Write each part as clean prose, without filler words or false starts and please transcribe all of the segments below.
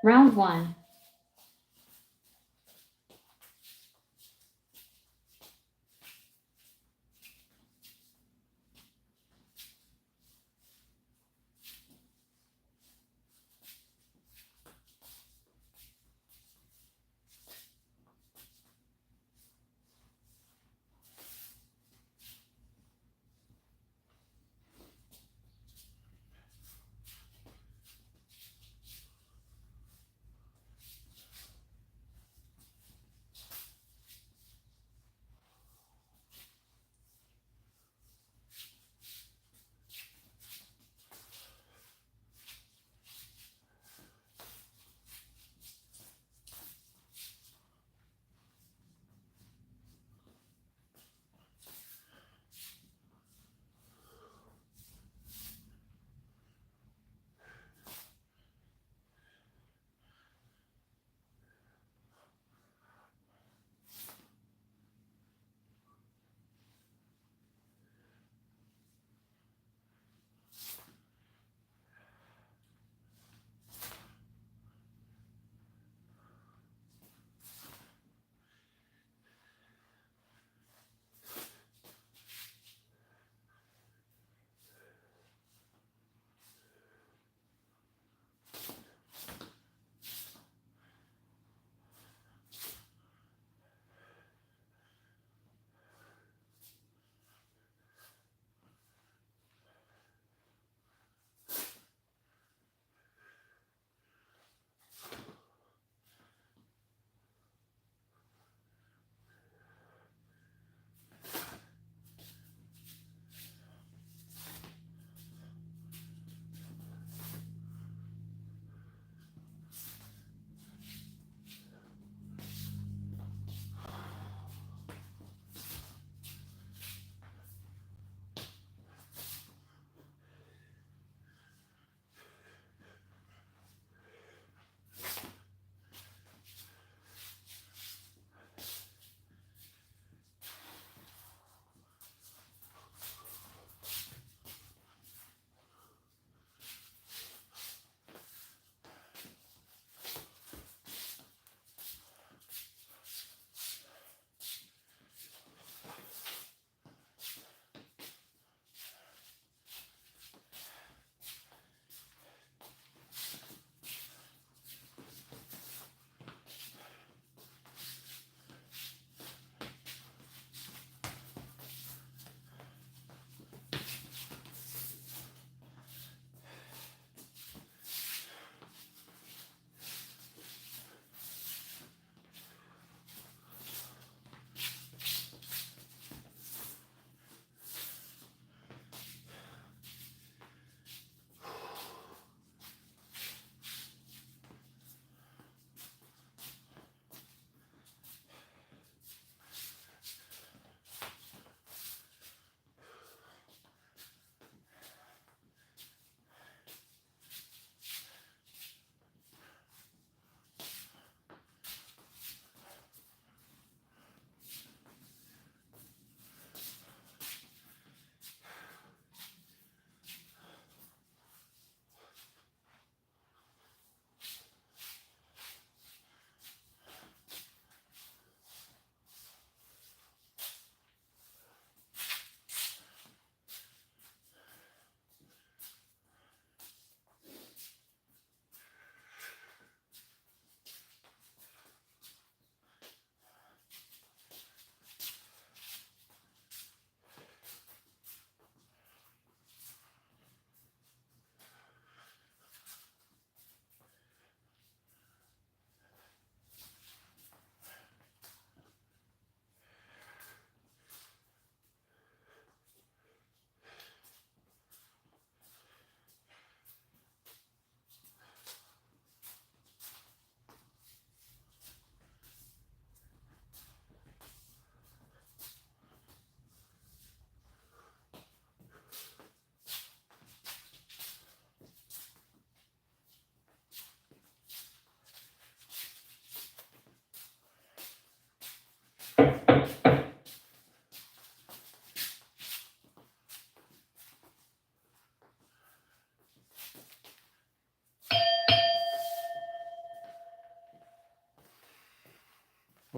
Round one.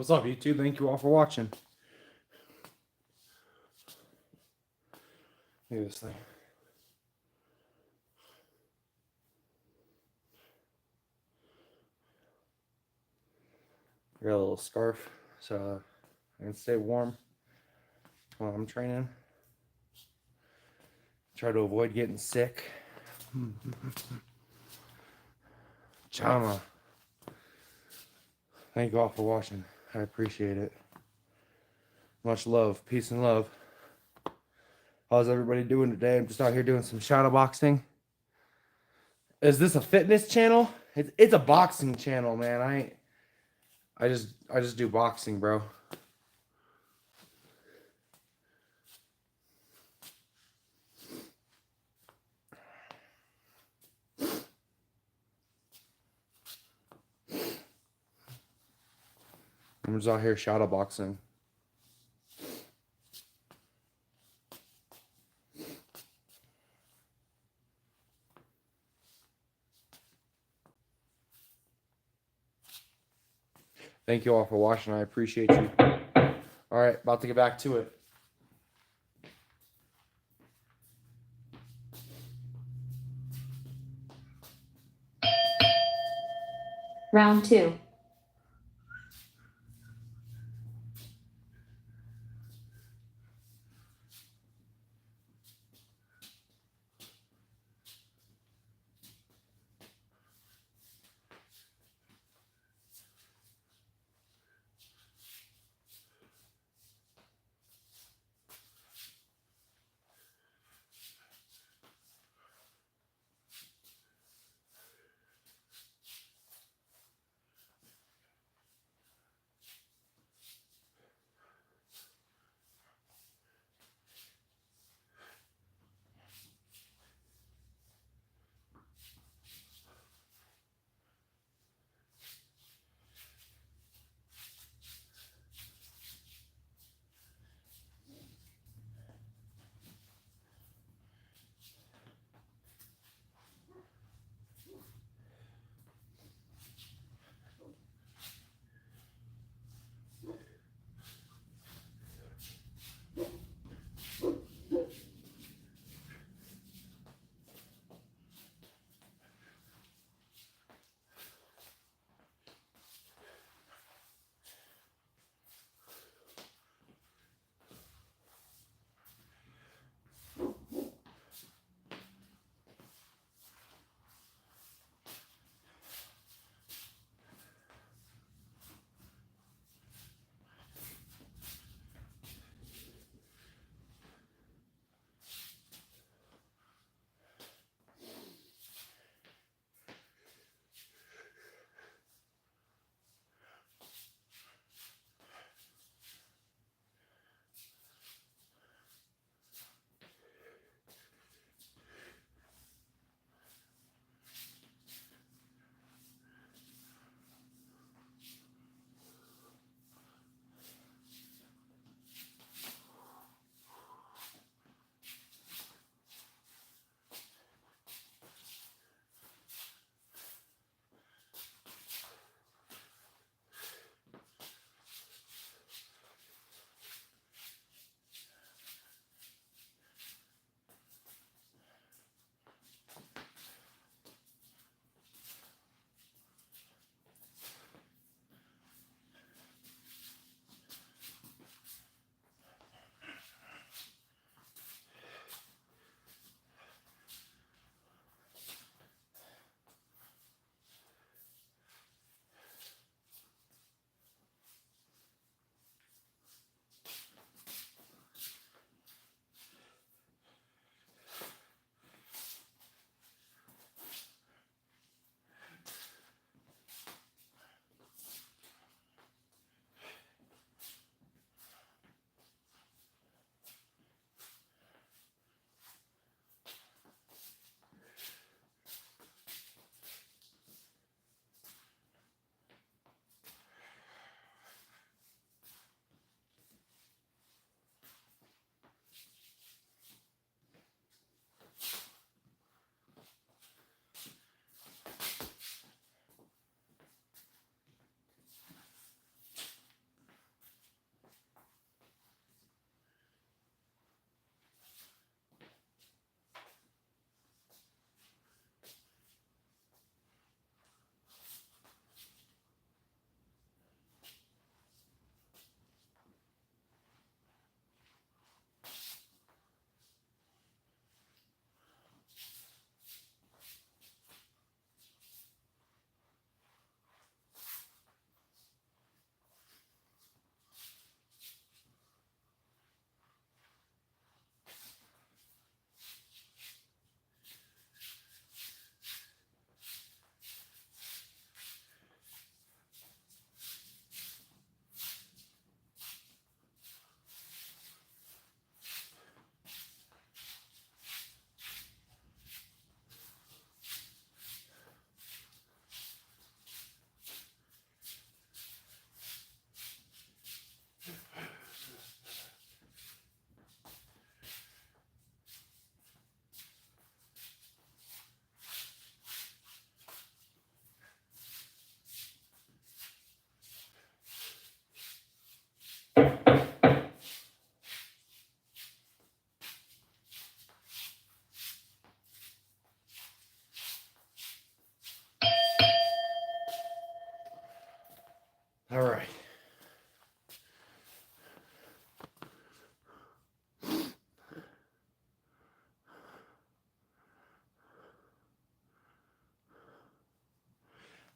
What's up, YouTube? Thank you all for watching. Look at this thing. I got a little scarf so I can stay warm while I'm training. Try to avoid getting sick. Chama. Thank you all for watching. I appreciate it. Much love. Peace and love. How's everybody doing today? I'm just out here doing some shadow boxing. Is this a fitness channel? It's a boxing channel, man. I just do boxing, bro. I'm just out here shadow boxing. Thank you all for watching. I appreciate you. All right, about to get back to it. Round 2.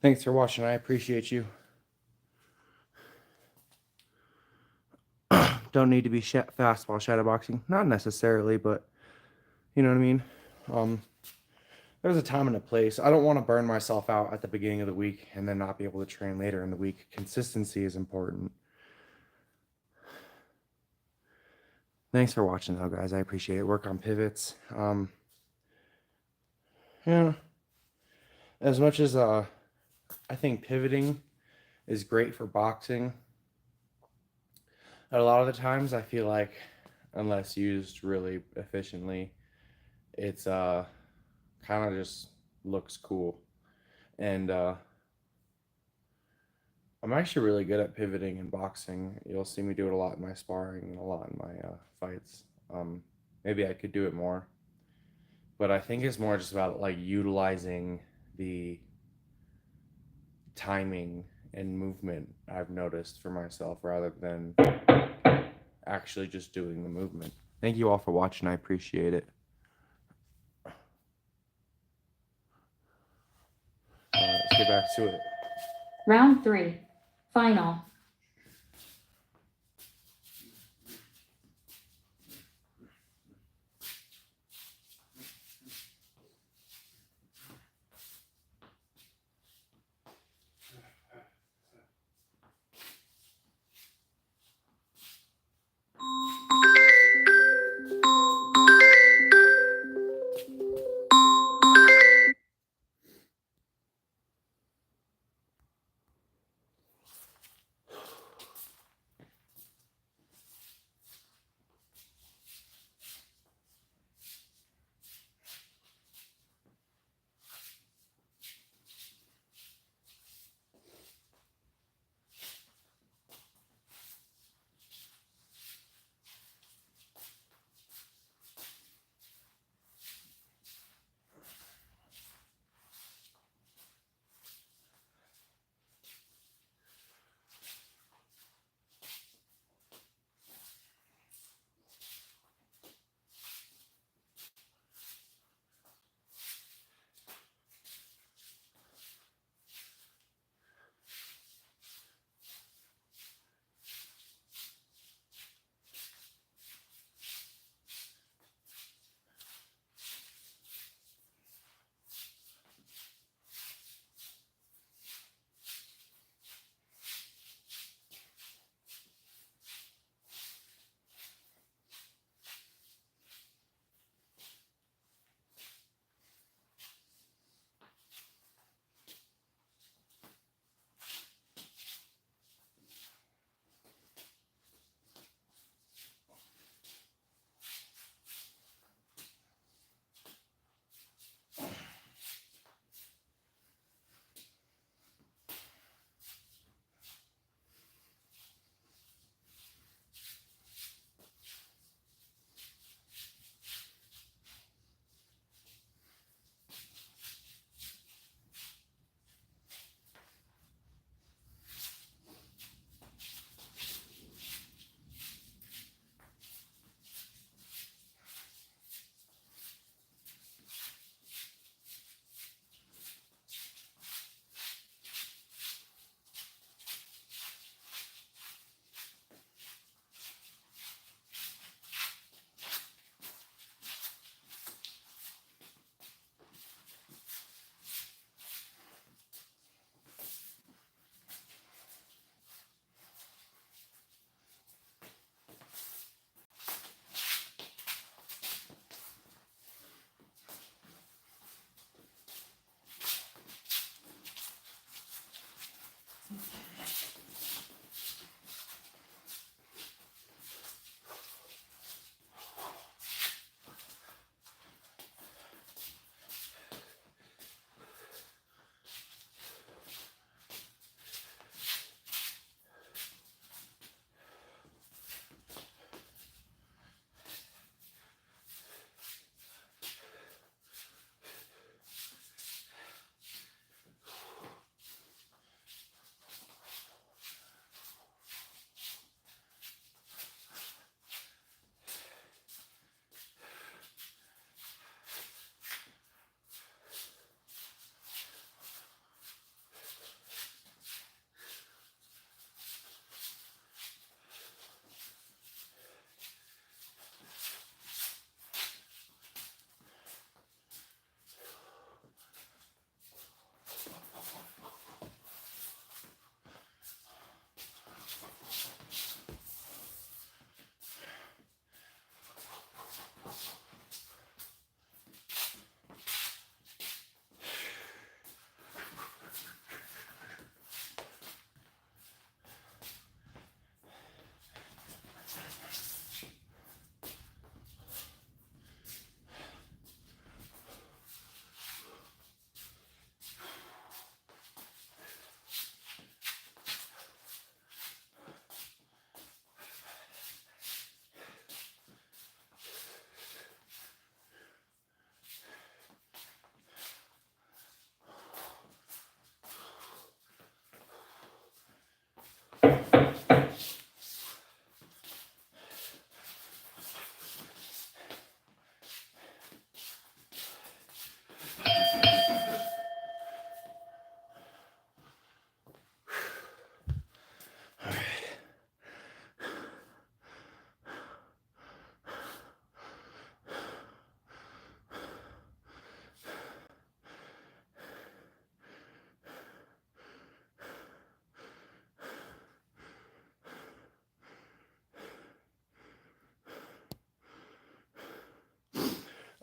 Thanks for watching. I appreciate you. Don't need to be fast while shadowboxing. Not necessarily, but you know what I mean? There's a time and a place. I don't want to burn myself out at the beginning of the week and then not be able to train later in the week. Consistency is important. Thanks for watching, though, guys. I appreciate it. Work on pivots. Yeah. As much as I think pivoting is great for boxing, a lot of the times I feel like unless used really efficiently, it's kind of just looks cool. And I'm actually really good at pivoting in boxing. You'll see me do it a lot in my sparring and a lot in my fights. Maybe I could do it more, but I think it's more just about like utilizing the timing and movement I've noticed for myself rather than actually just doing the movement. Thank you all for watching. I appreciate it. Let's get back to it. Round 3. Final.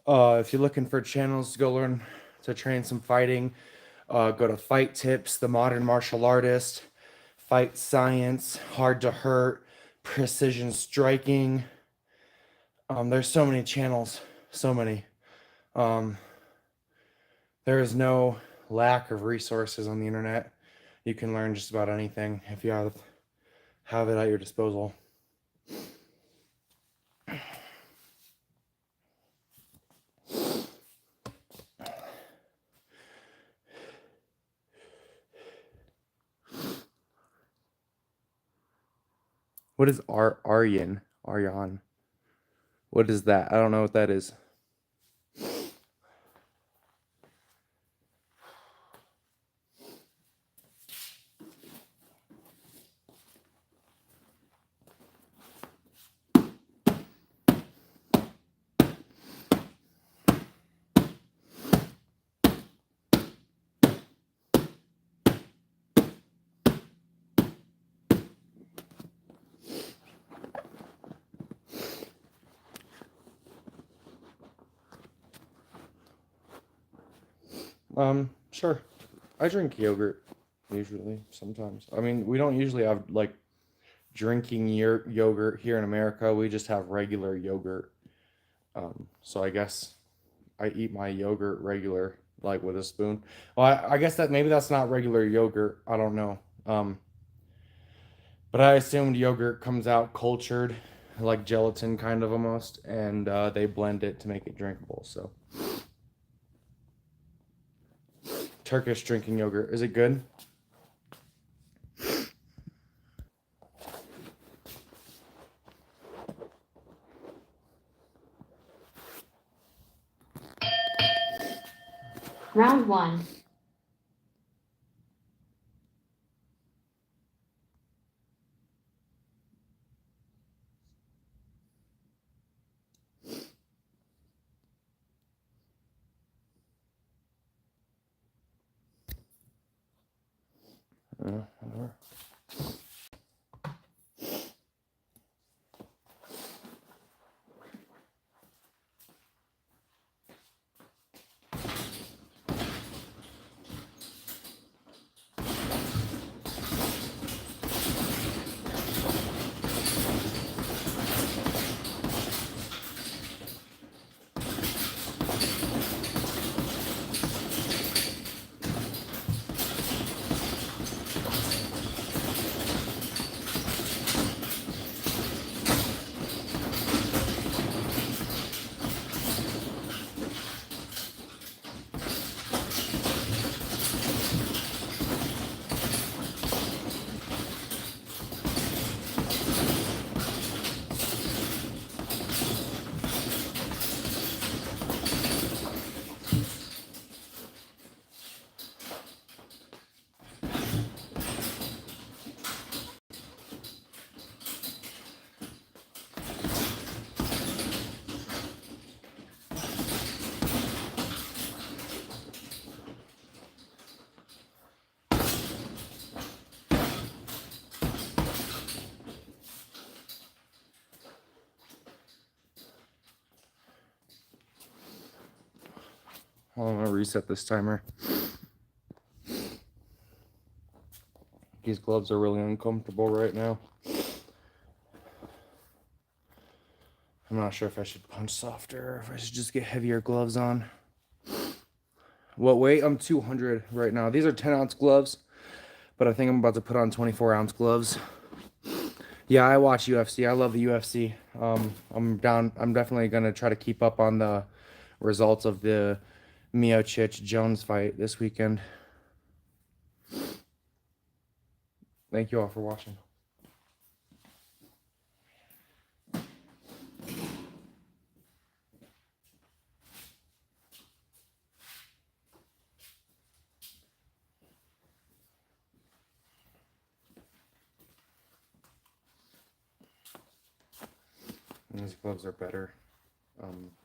If you're looking for channels to go learn to train some fighting, go to Fight Tips, The Modern Martial Artist, Fight Science, Hard to Hurt, Precision Striking. There's so many channels, so many. There is no lack of resources on the internet. You can learn just about anything if you have it at your disposal. What is Aryan? Aryan. What is that? I don't know what that is. Sure. I drink yogurt usually, sometimes. I mean, we don't usually have like drinking yogurt here in America. We just have regular yogurt. So I guess I eat my yogurt regular, like with a spoon. Well, I guess that maybe that's not regular yogurt. I don't know. But I assumed yogurt comes out cultured, like gelatin kind of almost, and they blend it to make it drinkable. So Turkish drinking yogurt, is it good? Round 1. Whatever. I'm gonna reset this timer. These gloves are really uncomfortable right now. I'm not sure if I should punch softer or if I should just get heavier gloves on. What weight? I'm 200 right now. These are 10-ounce gloves, but I think I'm about to put on 24-ounce gloves. Yeah, I watch UFC. I love the UFC. I'm definitely gonna try to keep up on the results of the Miocic Jones fight this weekend. Thank you all for watching. These gloves are better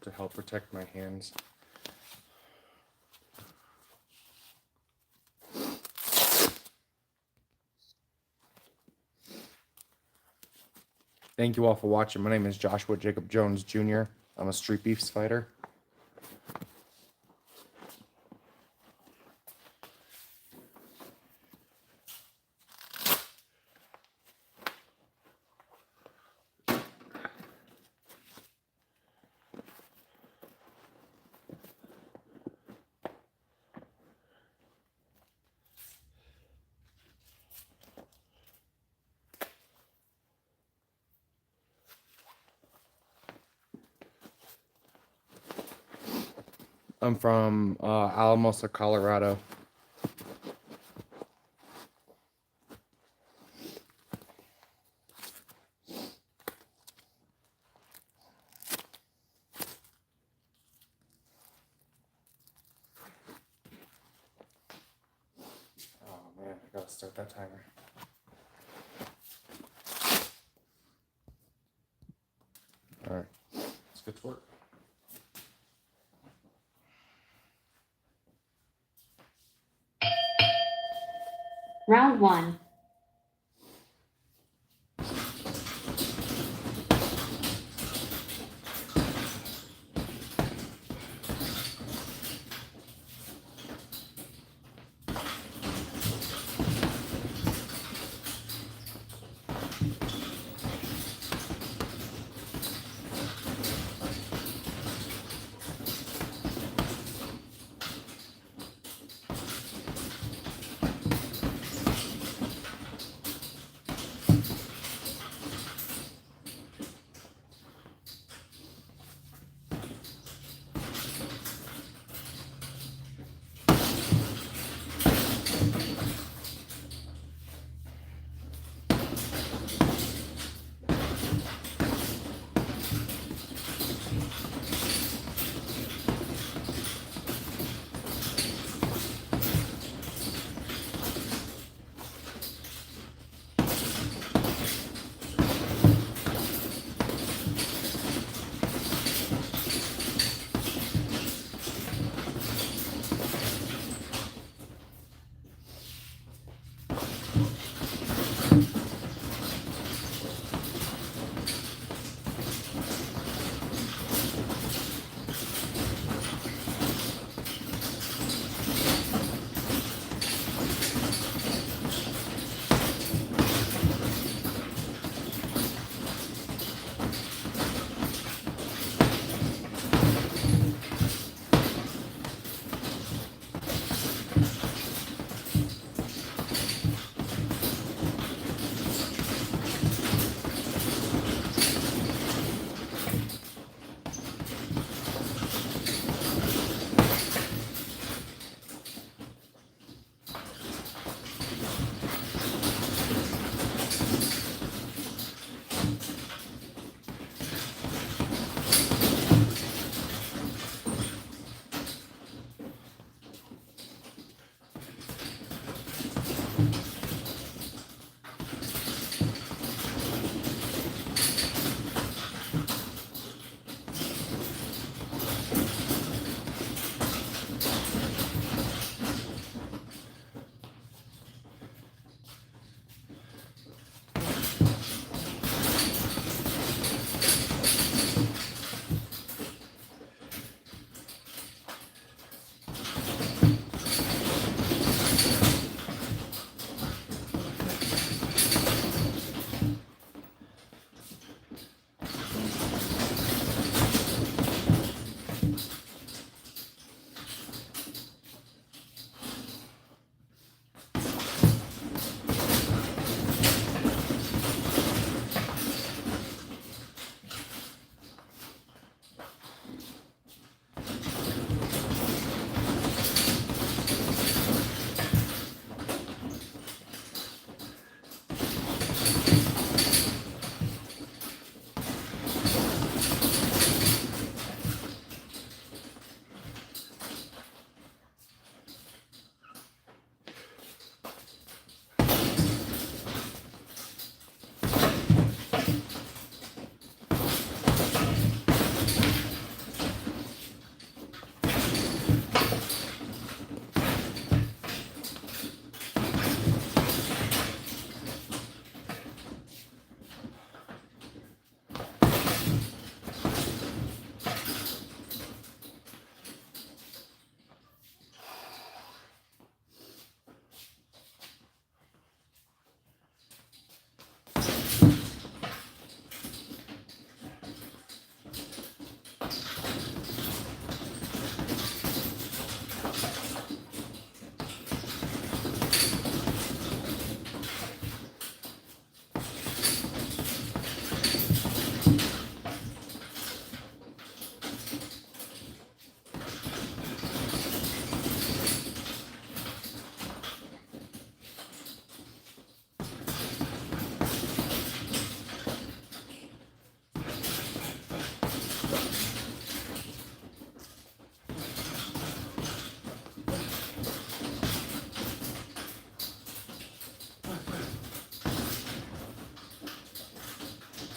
to help protect my hands. Thank you all for watching. My name is Joshua Jacob Jones Jr. I'm a StreetBeefs fighter. I'm from Alamosa, Colorado. Oh man, I gotta start that timer. All right, let's get to work. Round 1.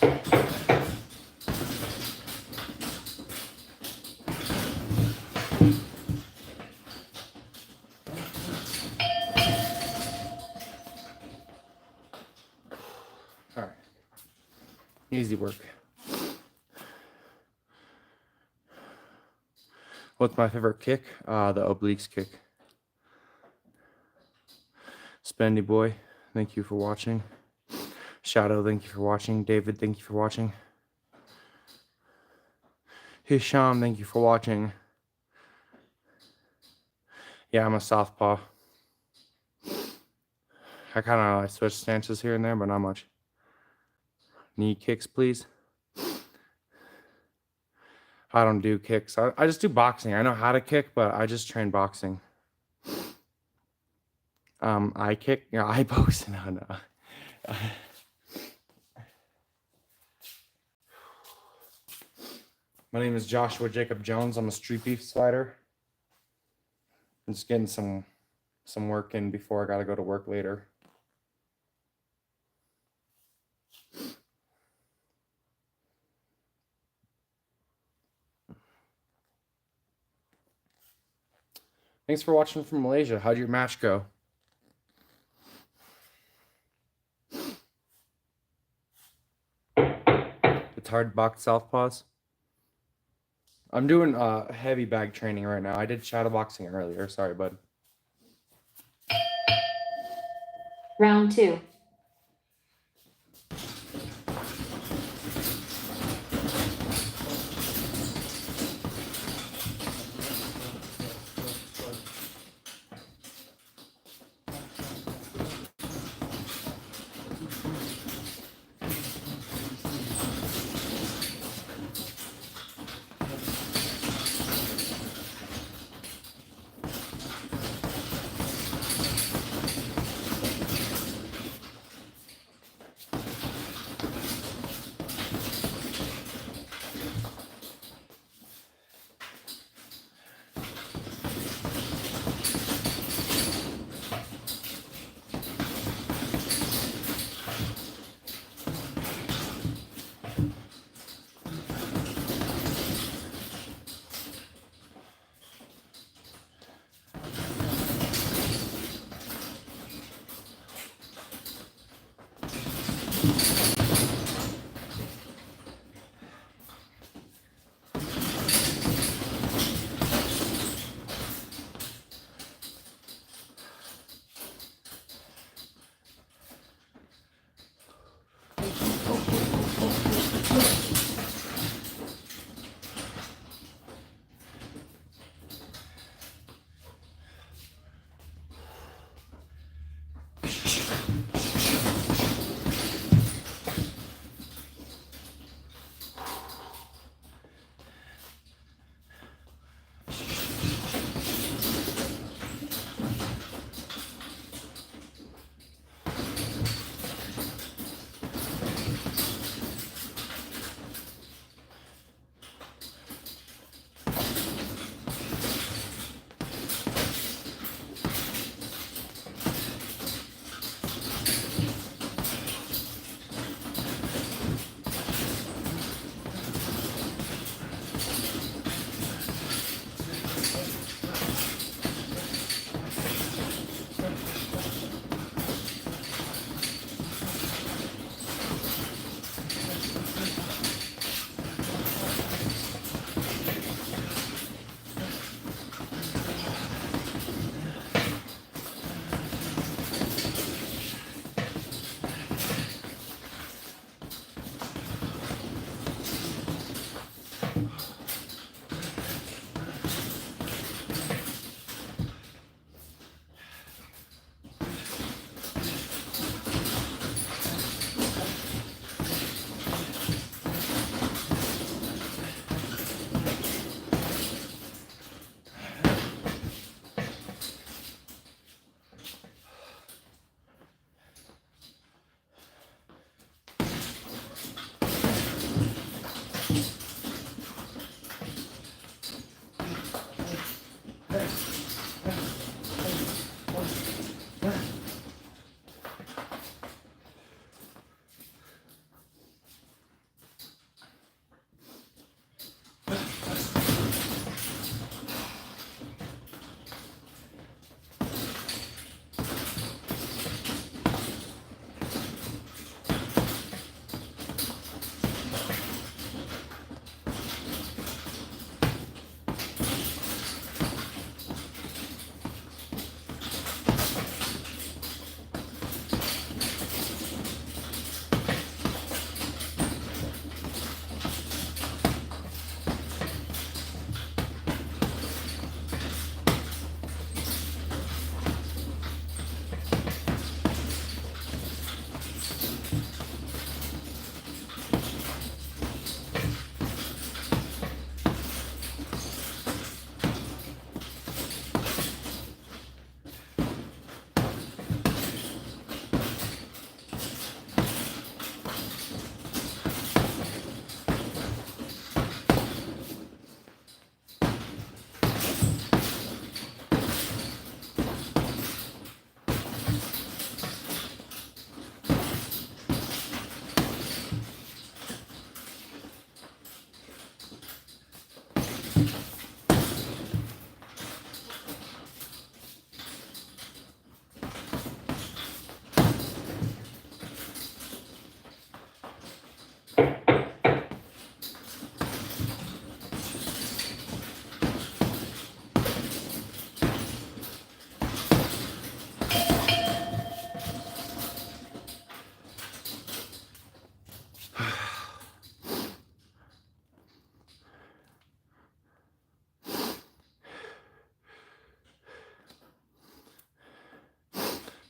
All right. Easy work. What's my favorite kick? The obliques kick. Spendy Boy, thank you for watching. Shadow, thank you for watching. David, thank you for watching. Hisham, thank you for watching. Yeah, I'm a southpaw. I kind of switch stances here and there, but not much. Knee kicks, please. I don't do kicks. I just do boxing. I know how to kick, but I just train boxing. I kick. Yeah, I box. No. My name is Joshua Jacob Jones. I'm a StreetBeefs fighter. I'm just getting some work in before I gotta go to work later. Thanks for watching from Malaysia. How'd your match go? It's hard to box southpaws. I'm doing heavy bag training right now. I did shadow boxing earlier. Sorry, bud. Round 2.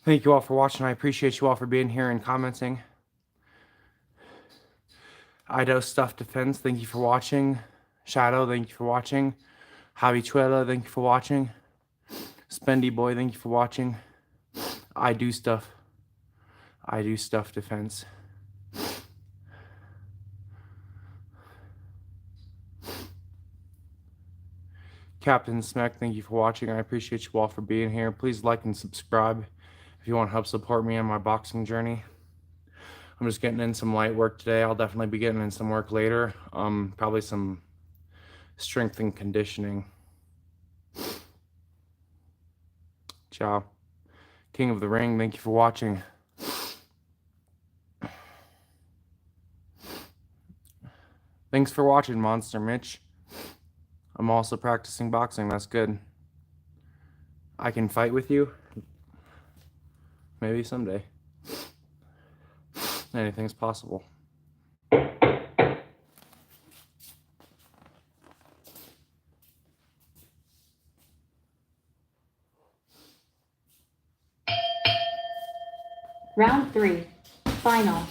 Thank you all for watching. I appreciate you all for being here and commenting. Ido Stuff Defense, thank you for watching. Shadow, thank you for watching. Habichuela, thank you for watching. Spendy Boy, thank you for watching. I Do Stuff Defense. Captain Smack, thank you for watching. I appreciate you all for being here. Please like and subscribe if you want to help support me on my boxing journey. I'm just getting in some light work today. I'll definitely be getting in some work later. Probably some strength and conditioning. Ciao. King of the Ring, thank you for watching. Thanks for watching, Monster Mitch. I'm also practicing boxing. That's good. I can fight with you. Maybe someday. Anything's possible. Round 3. Final.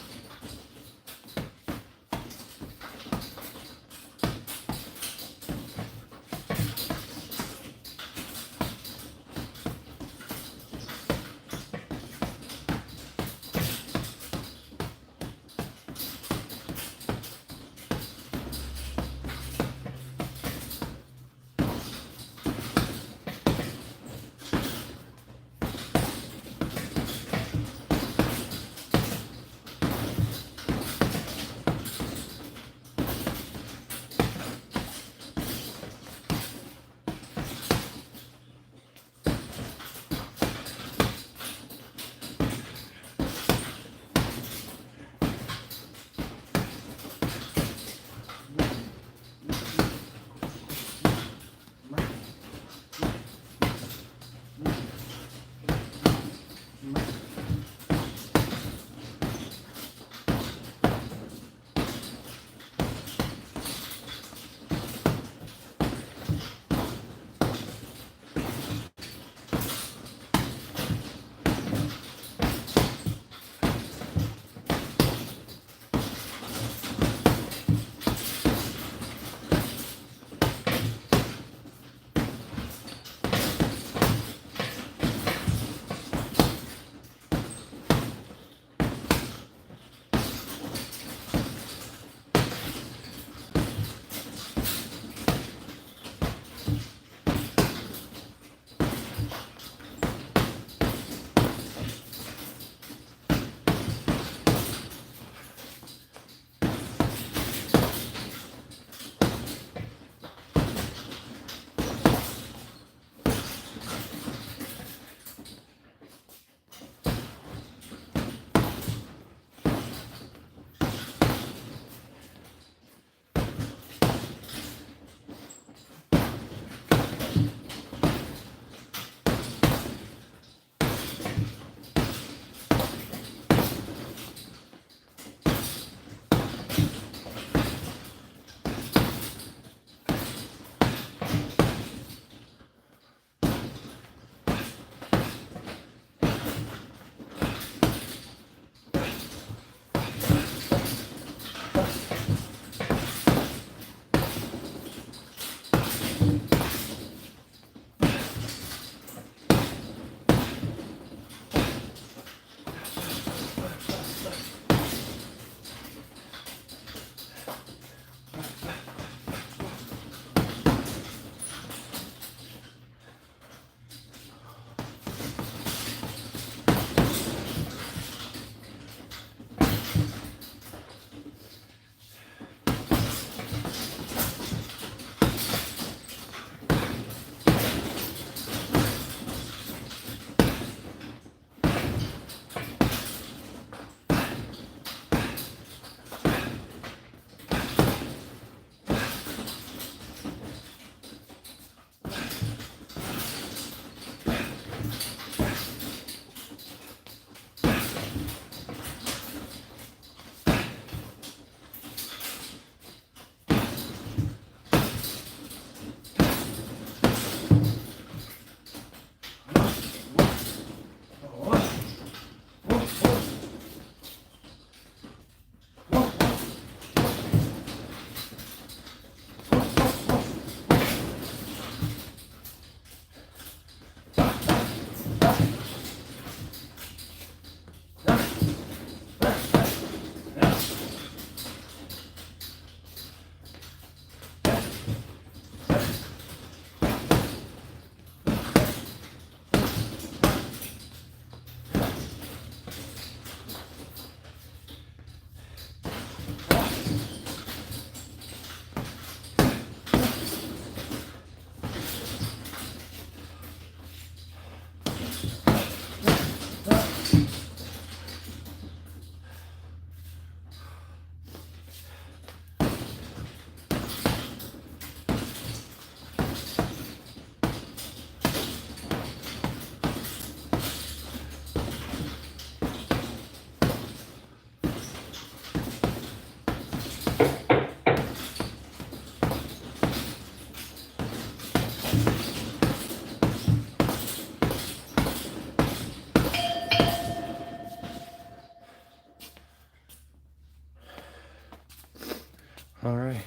right.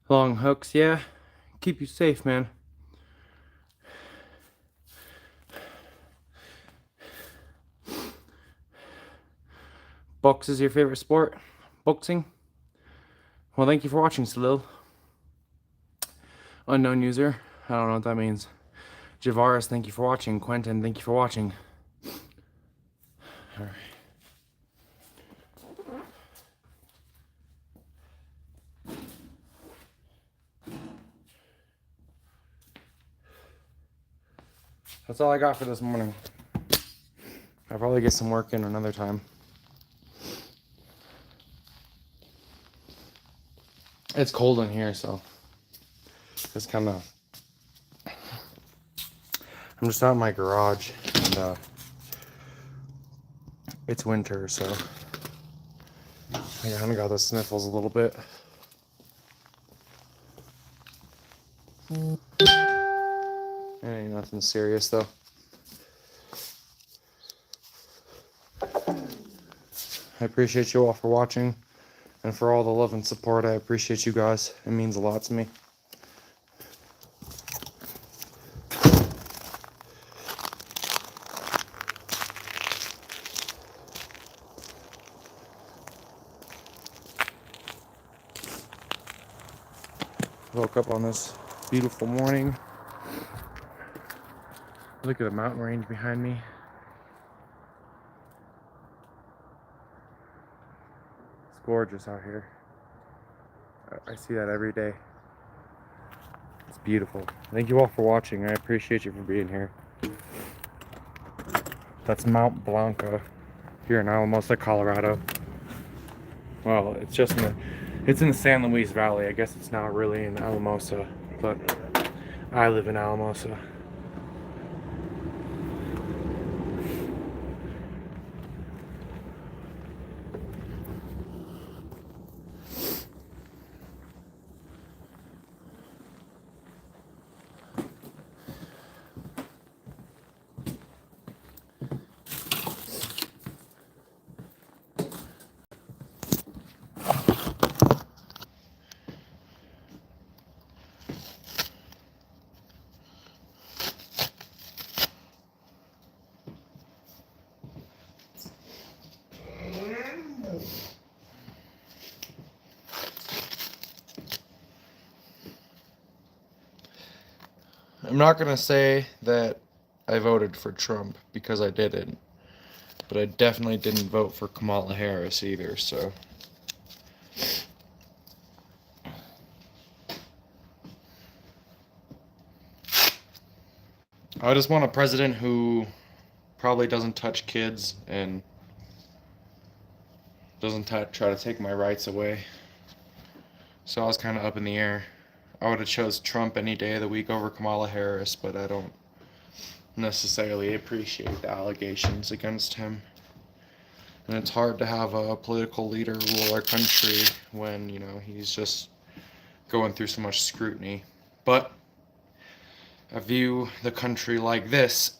Long hooks, yeah. Keep you safe, man. Box is your favorite sport? Boxing? Well, thank you for watching, Salil. Unknown user. I don't know what that means. Javaris, thank you for watching. Quentin, thank you for watching. All right. That's all I got for this morning. I'll probably get some work in another time. It's cold in here, so it's kind of... I'm just out in my garage, and it's winter, so I kind of got the sniffles a little bit. It ain't nothing serious, though. I appreciate you all for watching, and for all the love and support. I appreciate you guys. It means a lot to me. Woke up on this beautiful morning. Look at the mountain range behind me. It's gorgeous out here. I see that every day. It's beautiful. Thank you all for watching. I appreciate you for being here. That's Mount Blanca here in Alamosa, Colorado. Well, it's in the San Luis Valley. I guess it's not really in Alamosa, but I live in Alamosa. I'm not going to say that I voted for Trump because I didn't, but I definitely didn't vote for Kamala Harris either, so. I just want a president who probably doesn't touch kids and doesn't try to take my rights away. So I was kind of up in the air. I would have chose Trump any day of the week over Kamala Harris, but I don't necessarily appreciate the allegations against him. And it's hard to have a political leader rule our country when, you know, he's just going through so much scrutiny. But I view the country like this.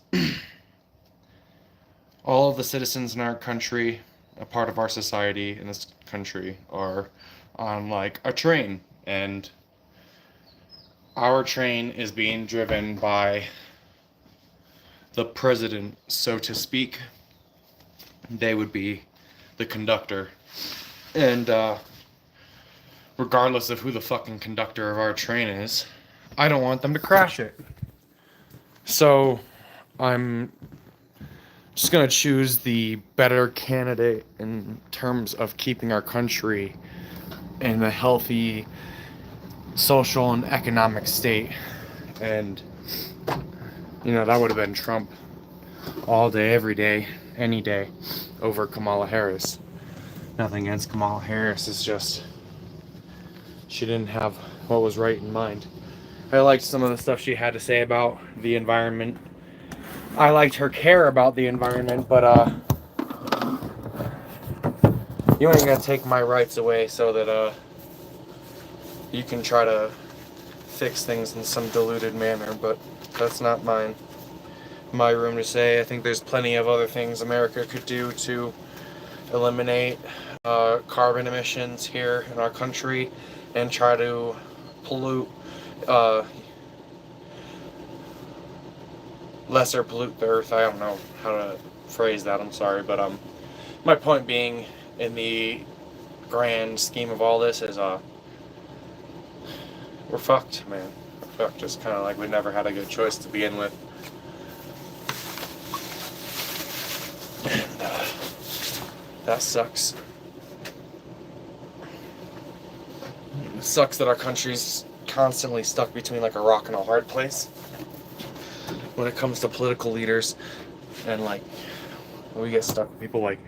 All of the citizens in our country, a part of our society in this country, are on like a train, and our train is being driven by the president, so to speak. They would be the conductor. And regardless of who the fucking conductor of our train is, I don't want them to crash it. So I'm just gonna choose the better candidate in terms of keeping our country in a healthy social and economic state. And you know, that would have been Trump all day, every day, any day over Kamala Harris. Nothing against Kamala Harris, it's just she didn't have what was right in mind. I liked some of the stuff she had to say about the environment. I liked her care about the environment, but you ain't gonna take my rights away so that you can try to fix things in some diluted manner, but that's not my room to say. I think there's plenty of other things America could do to eliminate carbon emissions here in our country and try to pollute, lesser pollute the earth. I don't know how to phrase that, I'm sorry, but my point being, in the grand scheme of all this, is we're fucked, man. We're fucked. Just kind of like we never had a good choice to begin with. And that sucks. It sucks that our country's constantly stuck between like a rock and a hard place when it comes to political leaders, and like we get stuck with people like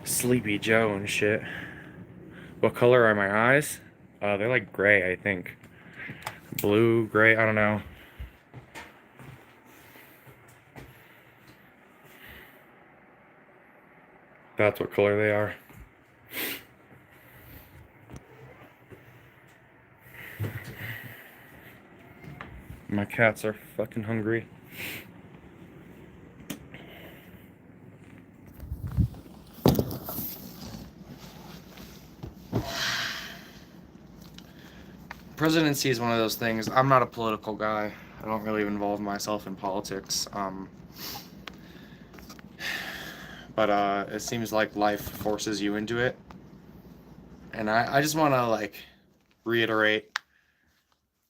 Sleepy Joe and shit. What color are my eyes? They're like gray, I think. Blue, gray, I don't know. That's what color they are. My cats are fucking hungry. Presidency is one of those things. I'm not a political guy. I don't really involve myself in politics. But it seems like life forces you into it. And I just want to like reiterate,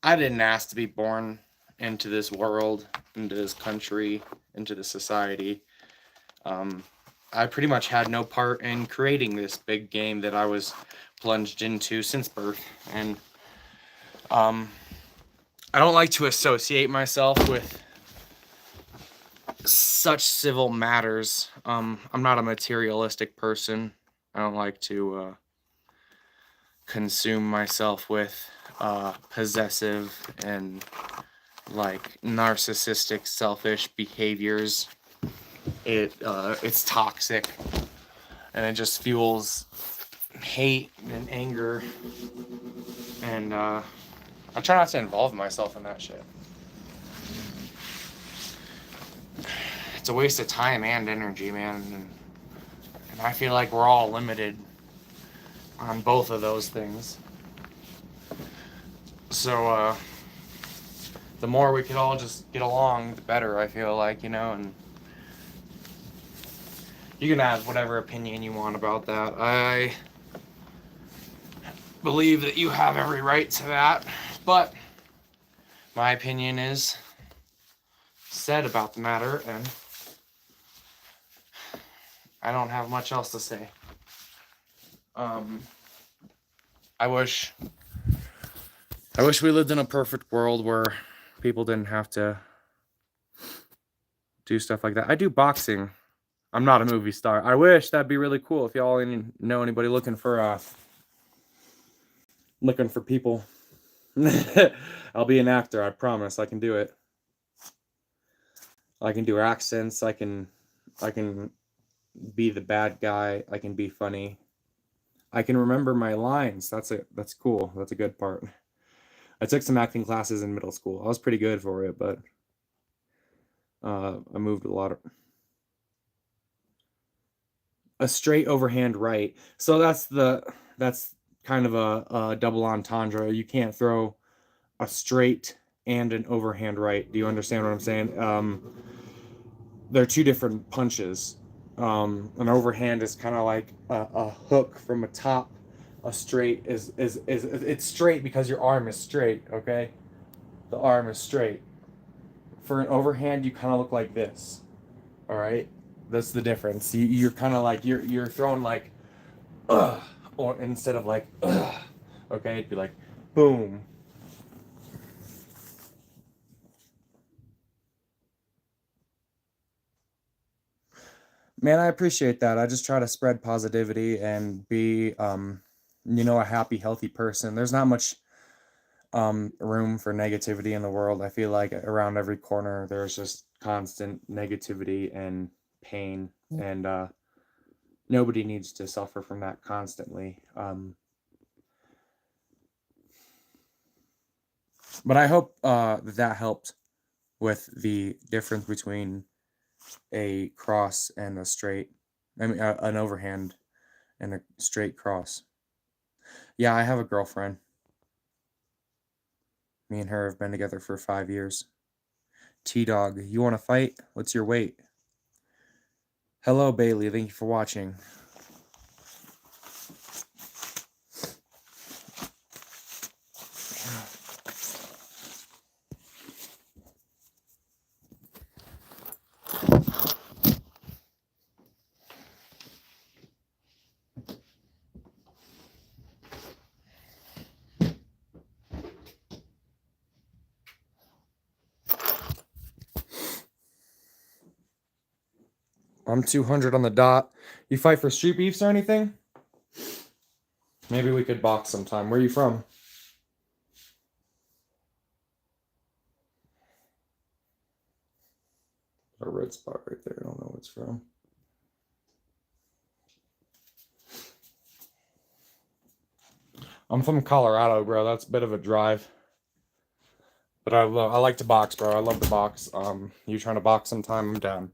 I didn't ask to be born into this world, into this country, into this society. I pretty much had no part in creating this big game that I was plunged into since birth. And I don't like to associate myself with such civil matters. I'm not a materialistic person. I don't like to consume myself with possessive and like narcissistic, selfish behaviors. It's toxic, and it just fuels hate and anger. And I try not to involve myself in that shit. It's a waste of time and energy, man. And I feel like we're all limited on both of those things. So, the more we could all just get along, the better, I feel like, you know, and you can have whatever opinion you want about that. I believe that you have every right to that, but my opinion is said about the matter, and I don't have much else to say. I wish we lived in a perfect world where people didn't have to do stuff like that. I do boxing. I'm not a movie star. I wish. That'd be really cool. If y'all know anybody looking for people. I'll be an actor, I promise. I can do it. I can do accents. I can be the bad guy. I can be funny. I can remember my lines. That's cool. That's a good part. I took some acting classes in middle school. I was pretty good for it, but I moved a lot. A straight overhand right. So that's kind of a double entendre. You can't throw a straight and an overhand right. Do you understand what I'm saying? They're two different punches. An overhand is kind of like a hook from a top. A straight is it's straight because your arm is straight. Okay, the arm is straight. For an overhand, you kind of look like this. All right, that's the difference. You're kind of like you're throwing like, or instead of like, okay, it'd be like, boom. Man, I appreciate that. I just try to spread positivity and be, a happy, healthy person. There's not much room for negativity in the world. I feel like around every corner there's just constant negativity and pain, and nobody needs to suffer from that constantly. But I hope that helped with the difference between a cross and a straight. I mean, an overhand and a straight cross. Yeah, I have a girlfriend. Me and her have been together for 5 years. T-Dog, you want to fight? What's your weight? Hello, Bailey. Thank you for watching. I'm 200 on the dot. You fight for StreetBeefs or anything? Maybe we could box sometime. Where are you from? A red spot right there. I don't know where it's from. I'm from Colorado, bro. That's a bit of a drive. But I like to box, bro. I love to box. You trying to box sometime? I'm down.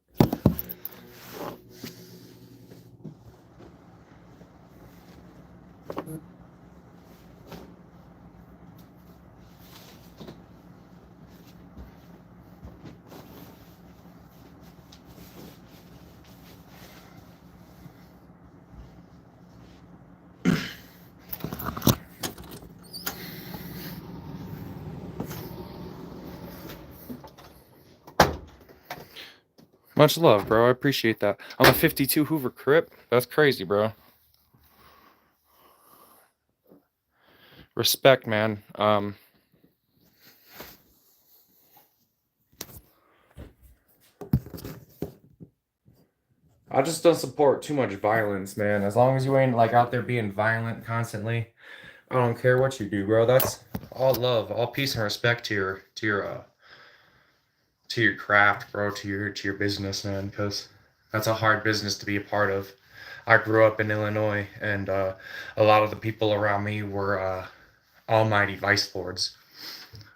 Much love, bro. I appreciate that. I'm a 52 Hoover Crip. That's crazy, bro. Respect, man. I just don't support too much violence, man. As long as you ain't like out there being violent constantly, I don't care what you do, bro. That's all love, all peace and respect to your craft, bro, to your business, man, because that's a hard business to be a part of. I grew up in Illinois, and a lot of the people around me were almighty vice lords.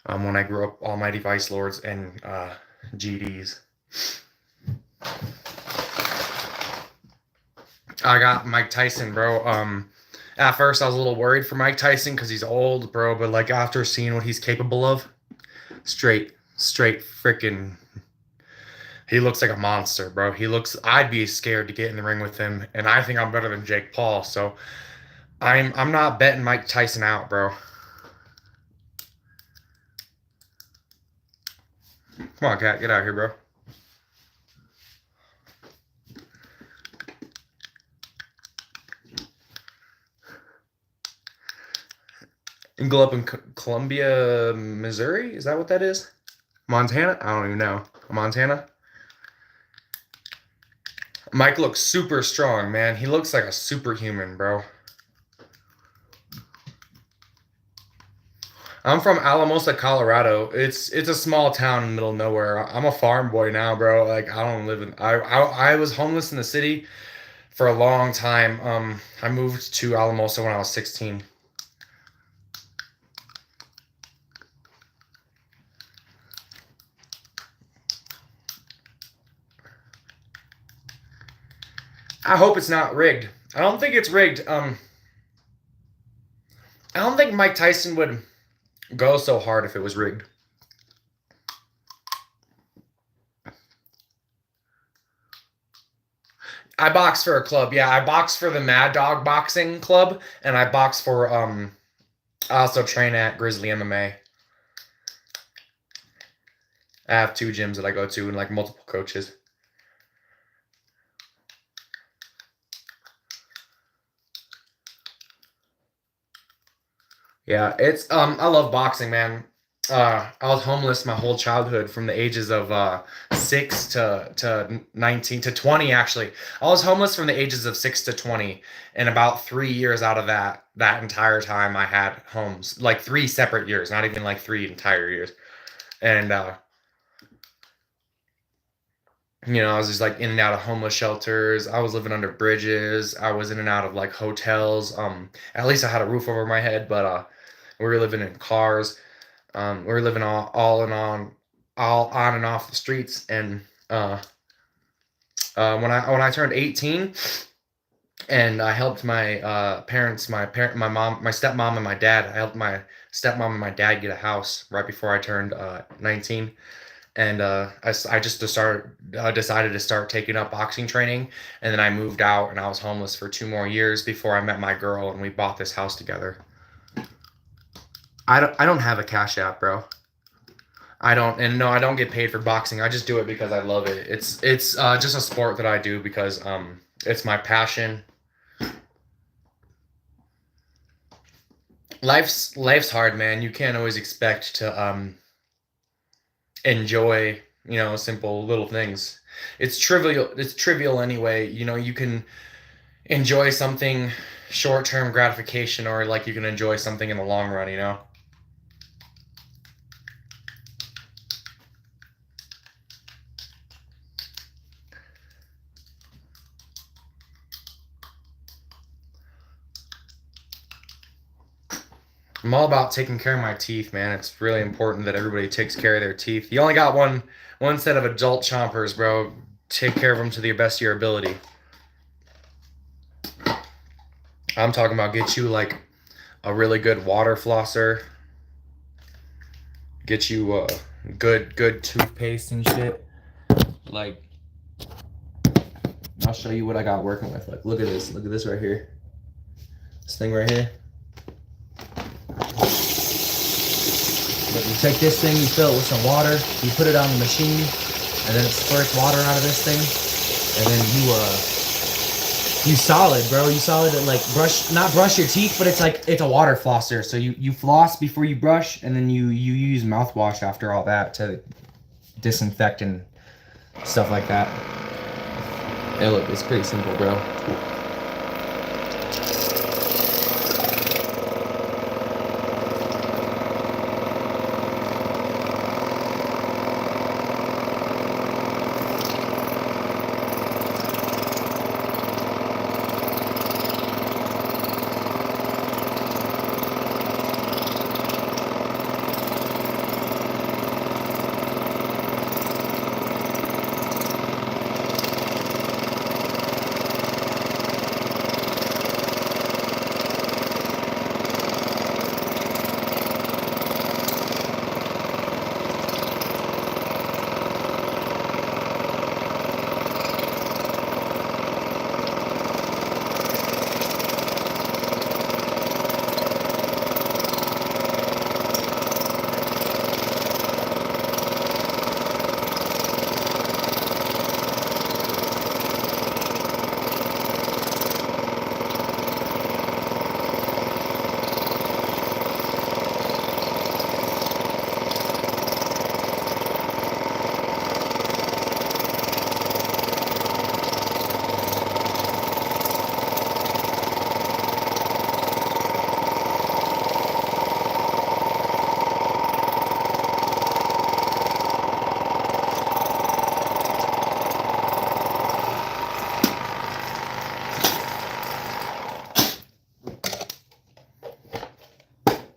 When I grew up, almighty vice lords and GDs. I got Mike Tyson, bro. At first I was a little worried for Mike Tyson because he's old, bro. But like after seeing what he's capable of, straight freaking. He looks like a monster, bro. I'd be scared to get in the ring with him, and I think I'm better than Jake Paul. So I'm not betting Mike Tyson out, bro. Come on, cat, get out of here, bro. And go up in Columbia, Missouri? Is that what that is? Montana? I don't even know. Montana? Mike looks super strong, man. He looks like a superhuman, bro. I'm from Alamosa, Colorado. It's a small town in the middle of nowhere. I'm a farm boy now, bro. Like I don't live in I was homeless in the city for a long time. I moved to Alamosa when I was 16. I hope it's not rigged. I don't think it's rigged. I don't think Mike Tyson would go so hard if it was rigged. I box for a club. Yeah, I box for the Mad Dog Boxing Club, and I box for I also train at Grizzly MMA. I have 2 gyms that I go to and like multiple coaches. Yeah, it's I love boxing, man. I was homeless my whole childhood from the ages of 6 to 19 to 20 actually. I was homeless from the ages of 6 to 20, and about 3 years out of that entire time I had homes. Like 3 separate years, not even like 3 entire years. And I was just like in and out of homeless shelters. I was living under bridges. I was in and out of like hotels. At least I had a roof over my head, but we were living in cars. We were living all on and off the streets. And when I turned 18, and I helped my parents, my mom, my stepmom, and my dad. I helped my stepmom and my dad get a house right before I turned 19. And I just decided to start taking up boxing training. And then I moved out, and I was homeless for 2 more years before I met my girl, and we bought this house together. I don't have a Cash App, bro. I don't, and no, I don't get paid for boxing. I just do it because I love it. It's just a sport that I do because it's my passion. Life's hard, man. You can't always expect to enjoy, simple little things. It's trivial anyway. You can enjoy something short-term gratification, or like you can enjoy something in the long run. I'm all about taking care of my teeth, man. It's really important that everybody takes care of their teeth. You only got one set of adult chompers, bro. Take care of them to the best of your ability. I'm talking about get you like a really good water flosser. Get you good toothpaste and shit. Like, I'll show you what I got working with. Like, look at this. Look at this right here. This thing right here. But you take this thing, you fill it with some water, you put it on the machine, and then it squirts water out of this thing, and then you solid, bro. You solid it, like not brush your teeth, but it's a water flosser. So you floss before you brush, and then you use mouthwash after all that to disinfect and stuff like that. Hey, look, it's pretty simple, bro.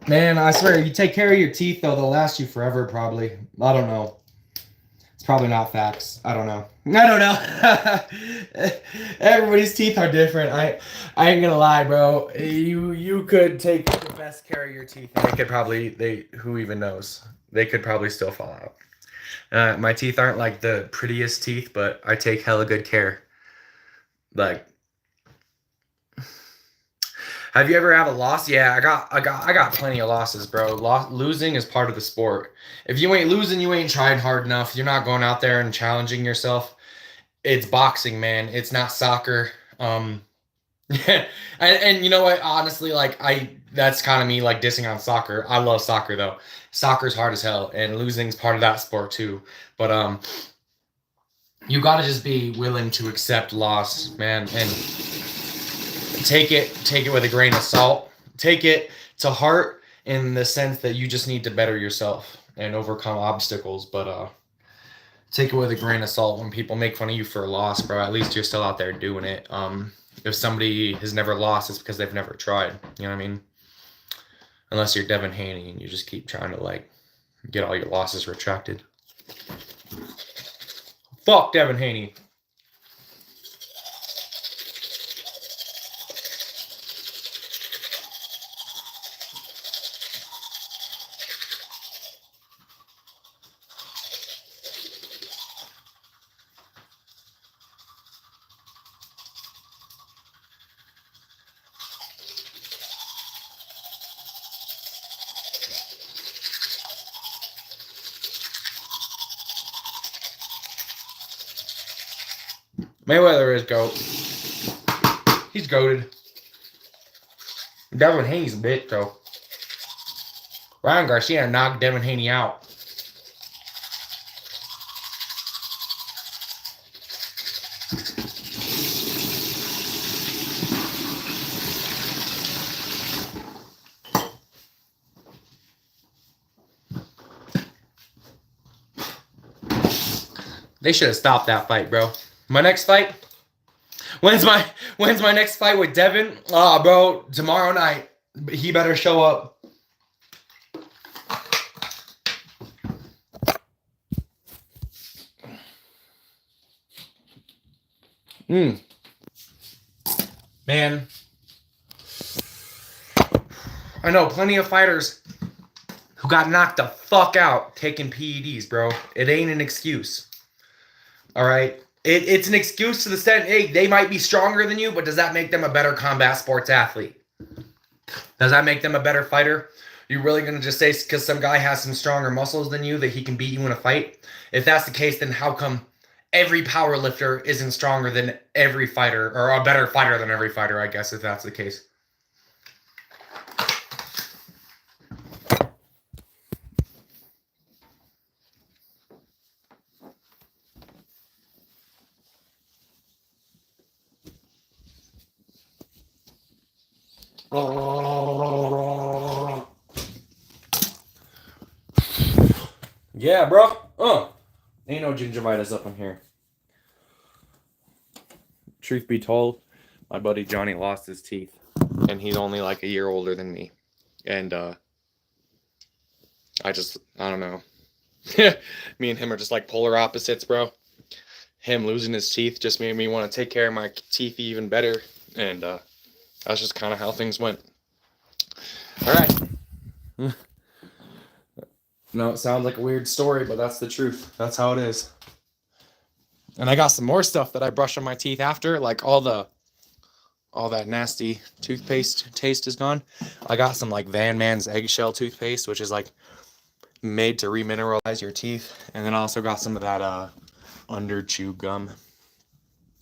Man, I swear, you take care of your teeth, though, they'll last you forever, probably. I don't know. It's probably not facts. I don't know. Everybody's teeth are different. I ain't gonna lie, bro. You could take the best care of your teeth, and who even knows? They could probably still fall out. My teeth aren't like the prettiest teeth, but I take hella good care. Like, have you ever had a loss? Yeah, I got plenty of losses, bro. Losing is part of the sport. If you ain't losing, you ain't trying hard enough. You're not going out there and challenging yourself. It's boxing, man. It's not soccer. And you know what? Honestly, like that's kind of me like dissing on soccer. I love soccer though. Soccer's hard as hell, and losing's part of that sport too. But you gotta just be willing to accept loss, man, and take it with a grain of salt. Take it to heart in the sense that you just need to better yourself and overcome obstacles. But take it with a grain of salt. When people make fun of you for a loss, bro, at least you're still out there doing it. If somebody has never lost, it's because they've never tried. You know what I mean? Unless you're Devin Haney and you just keep trying to like Get all your losses retracted. Fuck Devin Haney. Mayweather is GOAT. He's goated. Devin Haney's a bitch, though. Ryan Garcia knocked Devin Haney out. They should have stopped that fight, bro. My next fight? When's my next fight with Devin? Bro, tomorrow night. He better show up. Man. I know plenty of fighters who got knocked the fuck out taking PEDs, bro. It ain't an excuse. All right? It's an excuse to the extent, hey, they might be stronger than you, but does that make them a better combat sports athlete? Does that make them a better fighter? You really going to just say because some guy has some stronger muscles than you that he can beat you in a fight? If that's the case, then how come every power lifter isn't stronger than every fighter, or a better fighter than every fighter, I guess, if that's the case? Yeah, bro. Ain't no gingivitis up in here. Truth be told, my buddy Johnny lost his teeth, and he's only like a year older than me. And I don't know. Me and him are just like polar opposites, bro. Him losing his teeth just made me want to take care of my teeth even better, and that's just kind of how things went. All right. No, it sounds like a weird story, but that's the truth. That's how it is. And I got some more stuff that I brush on my teeth after, like all that nasty toothpaste taste is gone. I got some like Van Man's eggshell toothpaste, which is like made to remineralize your teeth. And then I also got some of that under chew gum,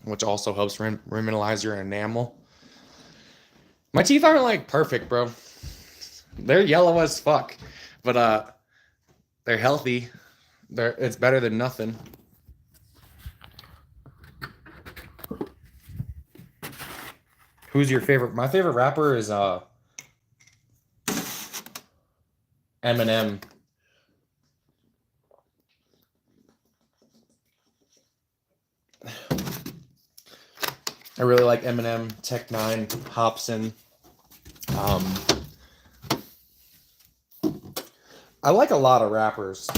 which also helps remineralize your enamel. My teeth aren't like perfect, bro. They're yellow as fuck, but they're healthy. It's better than nothing. Who's your favorite? My favorite rapper is Eminem. I really like Eminem, Tech9, Hobson. I like a lot of rappers.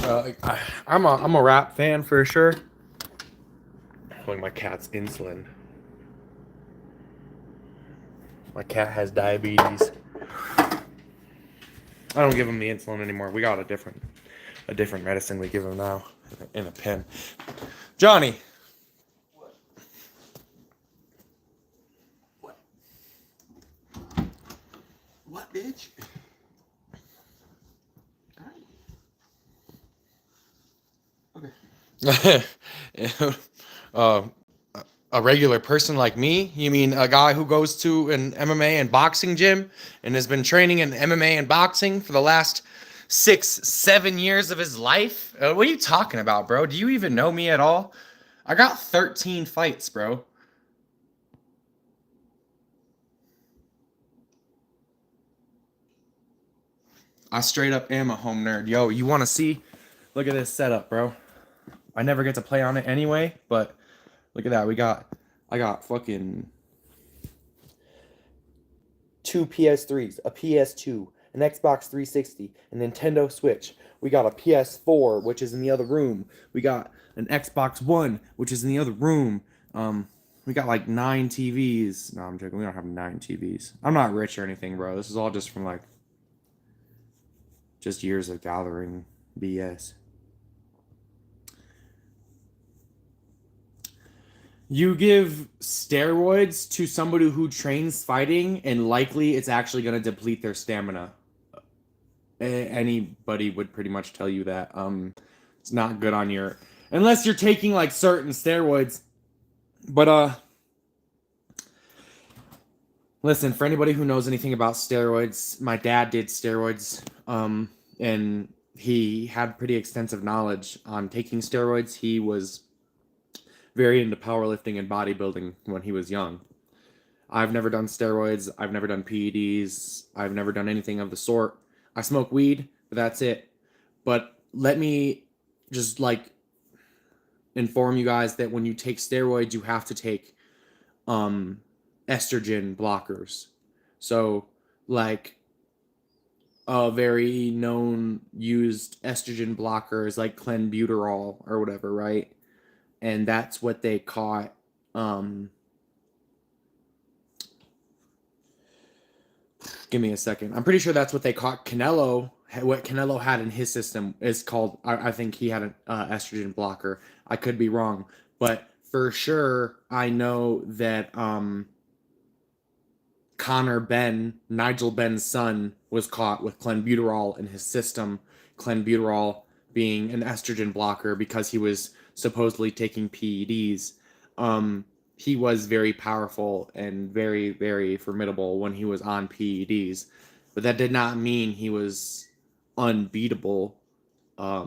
I'm a rap fan for sure. Like my cat's insulin. My cat has diabetes. I don't give him the insulin anymore. We got a different medicine we give him now in a pen. Johnny. What, bitch? Okay. A regular person like me? You mean a guy who goes to an MMA and boxing gym and has been training in MMA and boxing for the last 6-7 years of his life? What are you talking about, bro? Do you even know me at all? I got 13 fights, bro. I straight up am a home nerd. Yo, you want to see? Look at this setup, bro. I never get to play on it anyway, but look at that. I got fucking 2 PS3s, a PS2, an Xbox 360, a Nintendo Switch. We got a PS4, which is in the other room. We got an Xbox One, which is in the other room. We got like 9 TVs. No, I'm joking. We don't have 9 TVs. I'm not rich or anything, bro. This is all just from like just years of gathering BS. You give steroids to somebody who trains fighting, and likely it's actually going to deplete their stamina. Anybody would pretty much tell you that. It's not good on your... Unless you're taking, like, certain steroids. But, listen, for anybody who knows anything about steroids, my dad did steroids, and he had pretty extensive knowledge on taking steroids. He was very into powerlifting and bodybuilding when he was young. I've never done steroids. I've never done PEDs. I've never done anything of the sort. I smoke weed, but that's it. But let me just like inform you guys that when you take steroids, you have to take estrogen blockers. So like a very known used estrogen blocker is like clenbuterol or whatever, right? And that's what they caught. Give me a second. I'm pretty sure that's what they caught Canelo. What Canelo had in his system is called, I think he had an estrogen blocker. I could be wrong. But for sure, I know that Nigel Benn's son, was caught with clenbuterol in his system. Clenbuterol being an estrogen blocker because he was supposedly taking PEDs. He was very powerful and very, very formidable when he was on PEDs, but that did not mean he was unbeatable. I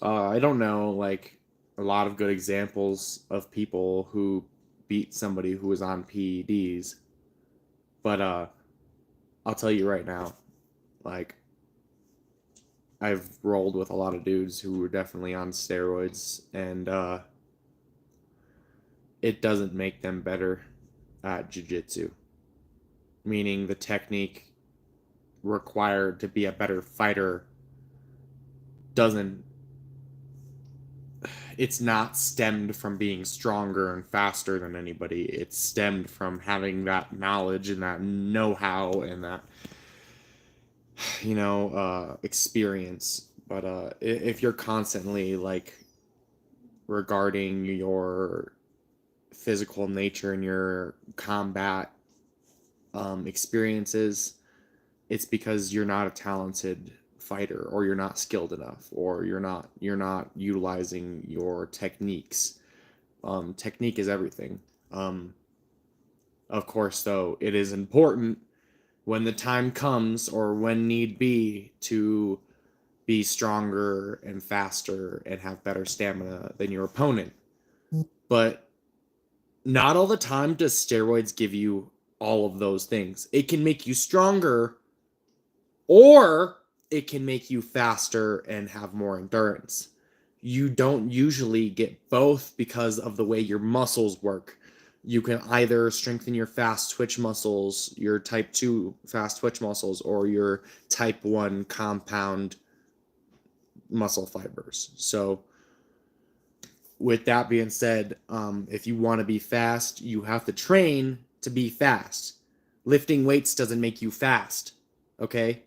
don't know, like, a lot of good examples of people who beat somebody who was on PEDs, but I'll tell you right now, like, I've rolled with a lot of dudes who were definitely on steroids, and it doesn't make them better at jiu-jitsu. Meaning the technique required to be a better fighter it's not stemmed from being stronger and faster than anybody. It's stemmed from having that knowledge and that know-how and that experience. But if you're constantly like regarding your physical nature and your combat experiences, it's because you're not a talented fighter, or you're not skilled enough, or you're not utilizing your techniques. Technique is everything. Of course, though, it is important when the time comes, or when need be, to be stronger and faster and have better stamina than your opponent. But not all the time does steroids give you all of those things. It can make you stronger, or it can make you faster and have more endurance. You don't usually get both because of the way your muscles work. You can either strengthen your fast twitch muscles, your type 2 fast twitch muscles, or your type 1 compound muscle fibers. So with that being said, if you want to be fast, you have to train to be fast. Lifting weights doesn't make you fast, okay?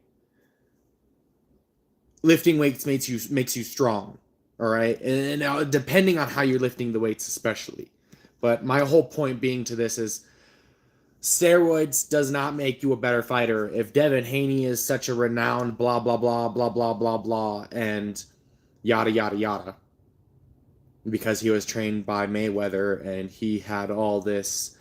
Lifting weights makes you strong, all right? And now, depending on how you're lifting the weights especially. But my whole point being to this is steroids does not make you a better fighter. If Devin Haney is such a renowned blah, blah, blah, blah, blah, blah, blah, and yada, yada, yada, because he was trained by Mayweather and he had all this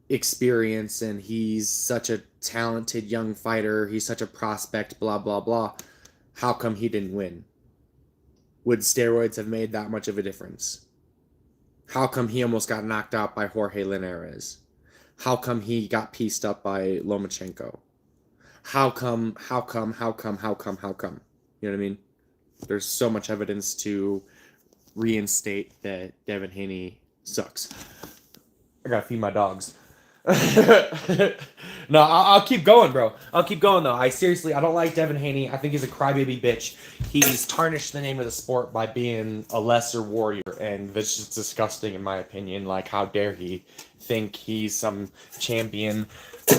experience and he's such a talented young fighter, he's such a prospect, blah, blah, blah, how come he didn't win? Would steroids have made that much of a difference? How come he almost got knocked out by Jorge Linares? How come he got pieced up by Lomachenko? How come? You know what I mean? There's so much evidence to reinstate that Devin Haney sucks. I gotta feed my dogs. No, I'll keep going, bro. I'll keep going, though. I don't like Devin Haney. I think he's a crybaby bitch. He's tarnished the name of the sport by being a lesser warrior, and this is disgusting, in my opinion. Like, how dare he think he's some champion,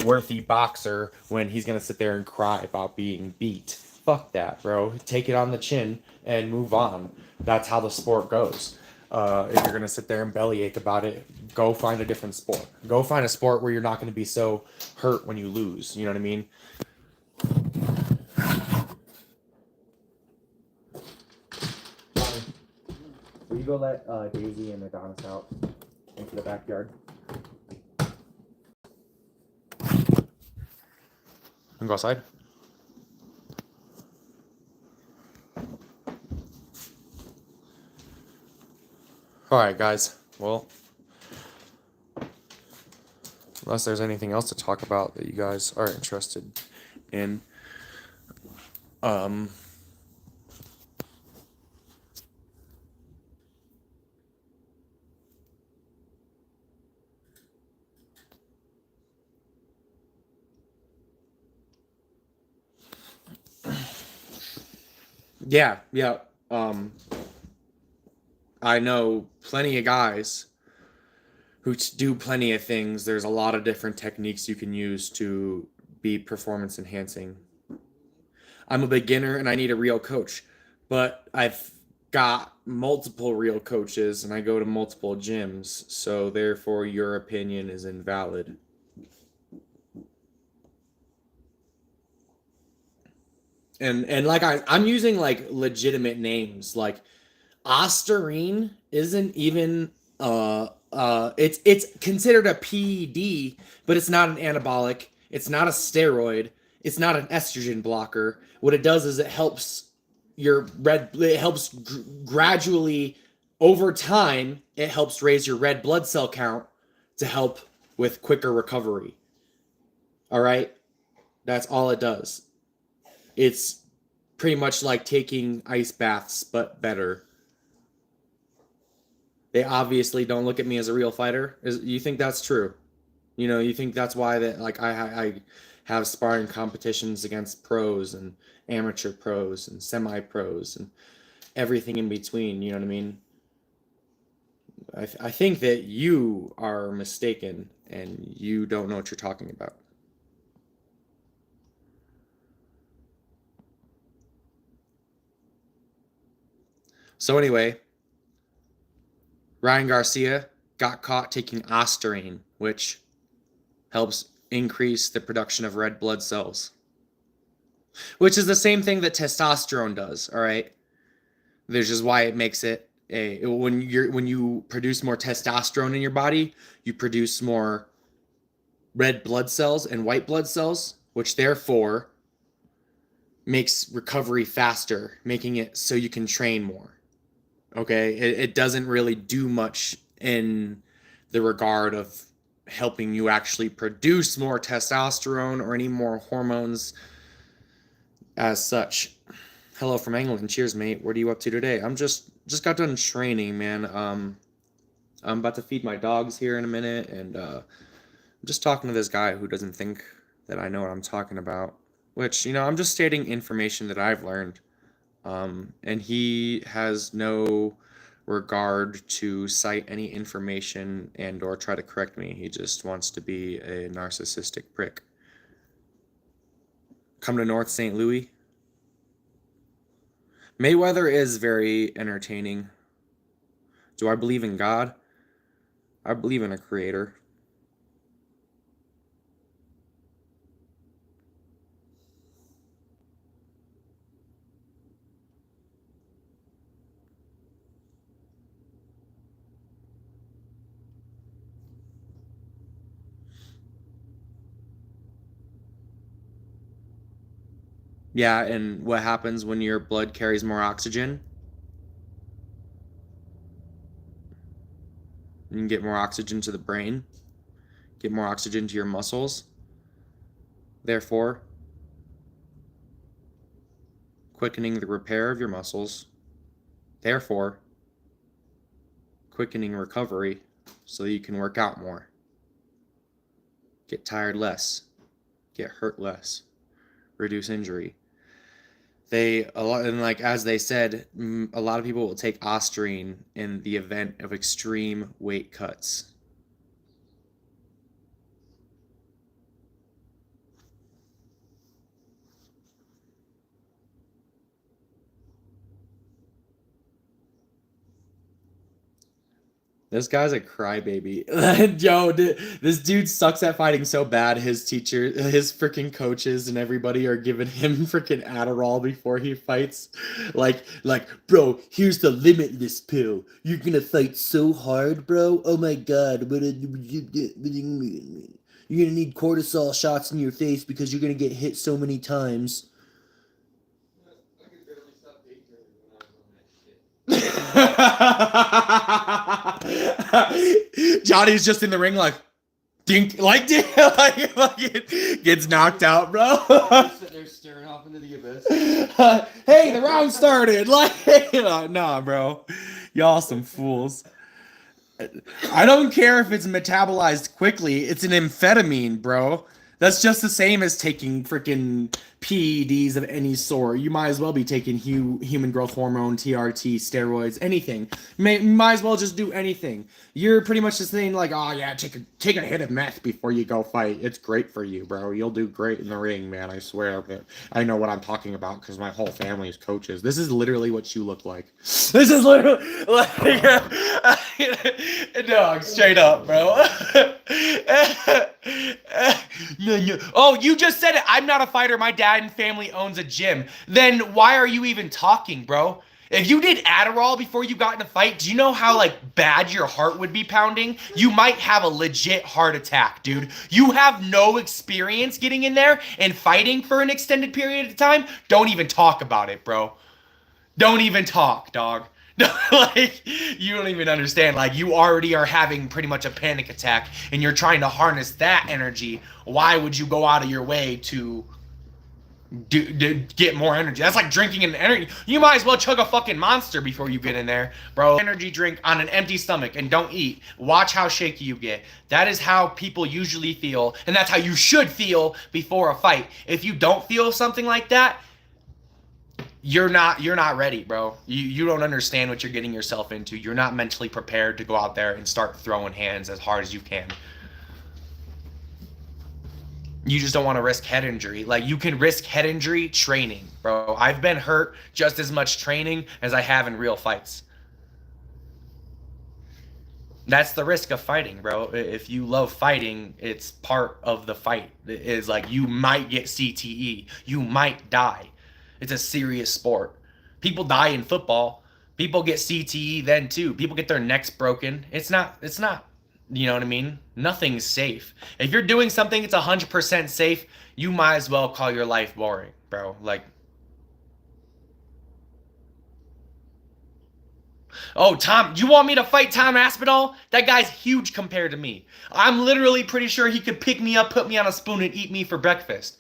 worthy boxer when he's going to sit there and cry about being beat. Fuck that, bro. Take it on the chin and move on. That's how the sport goes. If you're going to sit there and bellyache about it, go find a different sport. Go find a sport where you're not going to be so hurt when you lose. You know what I mean? Will you go let Daisy and Adonis out into the backyard? And go outside? Alright, guys. Well, unless there's anything else to talk about that you guys are interested in, yeah. I know plenty of guys who do plenty of things. There's a lot of different techniques you can use to be performance enhancing. I'm a beginner and I need a real coach, but I've got multiple real coaches and I go to multiple gyms, so therefore your opinion is invalid. And like I'm using like legitimate names. Like Ostarine isn't even it's considered a PED, but it's not an anabolic, it's not a steroid, it's not an estrogen blocker. What it does is it helps gradually over time, it helps raise your red blood cell count to help with quicker recovery. All right? That's all it does. It's pretty much like taking ice baths, but better. They obviously don't look at me as a real fighter. You think that's true? You know, you think that's why that like I have sparring competitions against pros and amateur pros and semi-pros and everything in between. You know what I mean? I think that you are mistaken and you don't know what you're talking about. So anyway, Ryan Garcia got caught taking Ostarine, which helps increase the production of red blood cells, which is the same thing that testosterone does. All right, this is why it makes it when you produce more testosterone in your body, you produce more red blood cells and white blood cells, which therefore makes recovery faster, making it so you can train more. Okay, it doesn't really do much in the regard of helping you actually produce more testosterone or any more hormones as such. Hello from England. Cheers, mate. What are you up to today? I'm just got done training, man. I'm about to feed my dogs here in a minute, and I'm just talking to this guy who doesn't think that I know what I'm talking about. Which, you know, I'm just stating information that I've learned. And he has no regard to cite any information and or try to correct me. He just wants to be a narcissistic prick. Come to North St. Louis. Mayweather is very entertaining. Do I believe in God? I believe in a creator. Yeah, and what happens when your blood carries more oxygen? You can get more oxygen to the brain, get more oxygen to your muscles. Therefore, quickening the repair of your muscles. Therefore, quickening recovery so you can work out more. get tired less, get hurt less, reduce injury. As they said, a lot of people will take Ostrine in the event of extreme weight cuts. This guy's a crybaby. Yo, this dude sucks at fighting so bad. His teacher, his freaking coaches, and everybody are giving him freaking Adderall before he fights. Like, bro, here's the limitless pill. You're gonna fight so hard, bro. Oh my god, you're gonna need cortisol shots in your face because you're gonna get hit so many times. Johnny's just in the ring like dink like it gets knocked out, bro. Sitting there staring off into the abyss. Hey, the round started. Nah, bro. Y'all some fools. I don't care if it's metabolized quickly. It's an amphetamine, bro. That's just the same as taking freaking PEDs of any sort. You might as well be taking human growth hormone, TRT, steroids, anything. Might as well just do anything. You're pretty much just saying like, oh yeah, take a hit of meth before you go fight. It's great for you, bro. You'll do great in the ring, man. I swear. But I know what I'm talking about because my whole family is coaches. This is literally what you look like. This is literally like dog, straight up, bro. No. Oh, you just said it. I'm not a fighter. My dad and family owns a gym. Then why are you even talking, bro? If you did Adderall before you got in a fight, do you know how like bad your heart would be pounding? You might have a legit heart attack, dude. You have no experience getting in there and fighting for an extended period of time. Don't even talk about it, bro. Don't even talk, dog. Like, you don't even understand. Like, you already are having pretty much a panic attack and you're trying to harness that energy. Why would you go out of your way to get more energy? That's like drinking an energy. You might as well chug a fucking Monster before you get in there, bro. Energy drink on an empty stomach and don't eat. Watch how shaky you get. That is how people usually feel, and that's how you should feel before a fight. If you don't feel something like that, you're not ready, bro. You don't understand what you're getting yourself into. You're not mentally prepared to go out there and start throwing hands as hard as you can. You just don't want to risk head injury. Like, you can risk head injury training, bro. I've been hurt just as much training as I have in real fights. That's the risk of fighting, bro. If you love fighting, it's part of the fight. It is like, you might get CTE. You might die. It's a serious sport. People die in football. People get CTE then too. People get their necks broken. It's not, you know what I mean? Nothing's safe. If you're doing something it's 100% safe, you might as well call your life boring, bro. Like, oh, Tom, you want me to fight Tom Aspinall? That guy's huge compared to me. I'm literally pretty sure he could pick me up, put me on a spoon, and eat me for breakfast.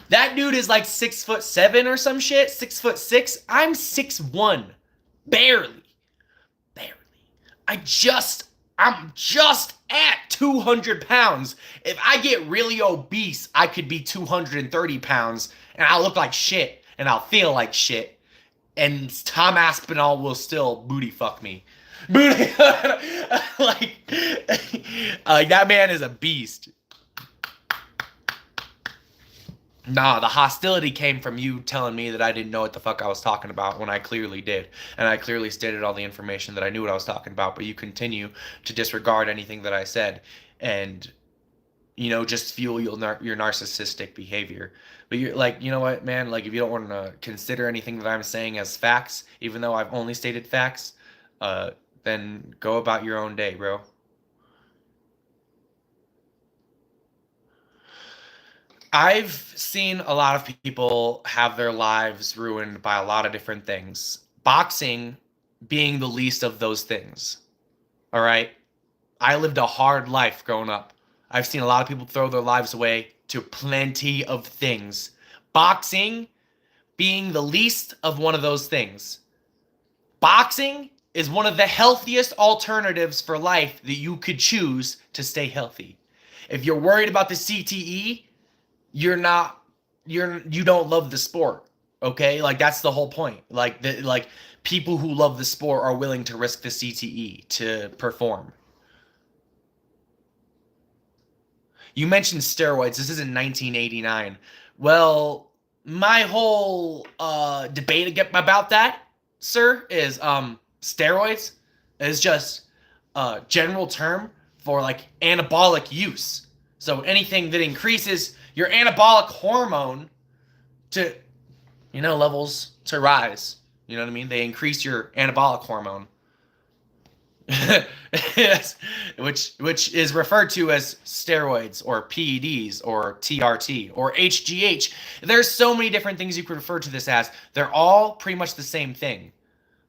That dude is like 6'7" or some shit, 6'6". I'm 6'1", barely. I'm just at 200 pounds. If I get really obese, I could be 230 pounds, and I'll look like shit, and I'll feel like shit, and Tom Aspinall will still booty fuck me. Booty, like that man is a beast. Nah, the hostility came from you telling me that I didn't know what the fuck I was talking about when I clearly did. And I clearly stated all the information that I knew what I was talking about, but you continue to disregard anything that I said and, you know, just fuel your narcissistic behavior. But you're like, you know what, man? Like, if you don't want to consider anything that I'm saying as facts, even though I've only stated facts, then go about your own day, bro. I've seen a lot of people have their lives ruined by a lot of different things. Boxing being the least of those things. All right? I lived a hard life growing up. I've seen a lot of people throw their lives away to plenty of things. Boxing being the least of one of those things. Boxing is one of the healthiest alternatives for life that you could choose to stay healthy. If you're worried about the CTE, you don't love the sport. Okay? Like that's the whole point. Like people who love the sport are willing to risk the CTE to perform. You mentioned steroids. This is in 1989. Well, my whole debate about that, sir, is steroids is just a general term for like anabolic use. So anything that increases your anabolic hormone to, levels to rise. You know what I mean? They increase your anabolic hormone. Yes, which is referred to as steroids or PEDs or TRT or HGH. There's so many different things you could refer to this as. They're all pretty much the same thing.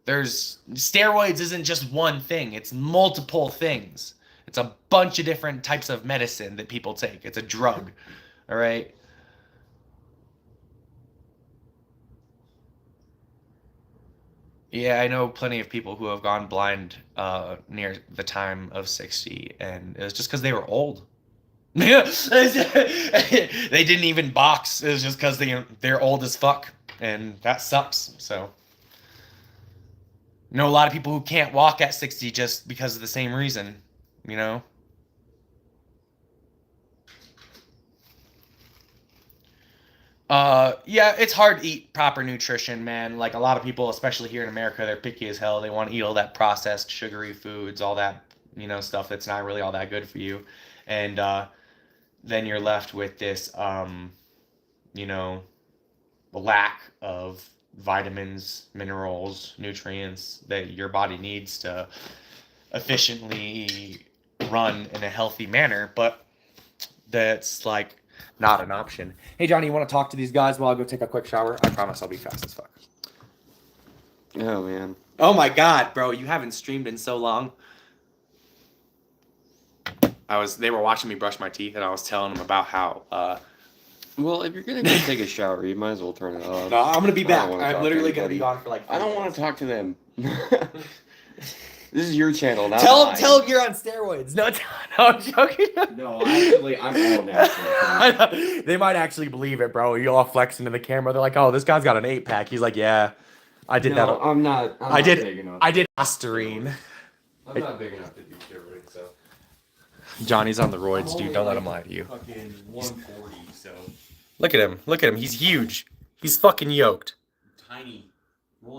Steroids isn't just one thing. It's multiple things. It's a bunch of different types of medicine that people take. It's a drug. All right. Yeah, I know plenty of people who have gone blind near the time of 60, and it was just because they were old. They didn't even box. It was just because they're old as fuck, and that sucks. So, a lot of people who can't walk at 60 just because of the same reason, Yeah, it's hard to eat proper nutrition, man. Like a lot of people, especially here in America, they're picky as hell. They want to eat all that processed, sugary foods, all that, stuff that's not really all that good for you. And then you're left with this, lack of vitamins, minerals, nutrients that your body needs to efficiently run in a healthy manner. But that's like not an option. Hey, Johnny, you want to talk to these guys while I go take a quick shower? I promise I'll be fast as fuck. Oh, man. Oh, my God, bro. You haven't streamed in so long. They were watching me brush my teeth, and I was telling them about how... Well, if you're going to go take a shower, you might as well turn it off. No, I'm going to be back. I'm literally going to be gone for like... I don't want to talk to them. This is your channel, not Tell mine. them you're on steroids. No, I'm joking. No, actually, I'm all natural. They might actually believe it, bro. You all flex into the camera. They're like, oh, this guy's got an 8-pack. He's like, yeah, I did that. I'm not big enough. I did Listerine. I'm not big enough to do steroids, so. Johnny's on the roids, dude. Don't let him lie to you. Fucking 140, so. Look at him. Look at him. He's huge. He's fucking yoked. Tiny.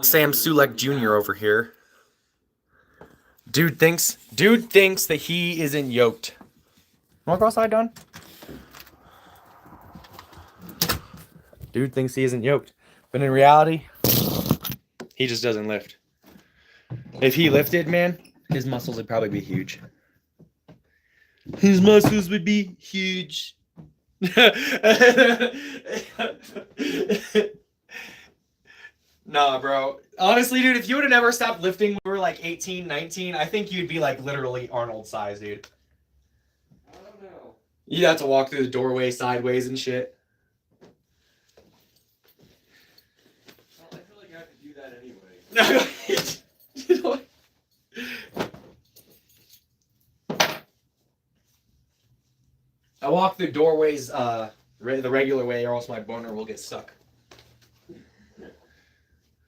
Sam Sulek Jr. over here. Dude thinks that he isn't yoked. Wanna go outside, Don? Dude thinks he isn't yoked. But in reality, he just doesn't lift. If he lifted, man, his muscles would probably be huge. His muscles would be huge. Nah, bro. Honestly, dude, if you would have never stopped lifting when we were like 18, 19, I think you'd be like literally Arnold size, dude. I don't know. You'd have to walk through the doorway sideways and shit. Well, I feel like I have to do that anyway. I walk through doorways the regular way, or else my boner will get stuck.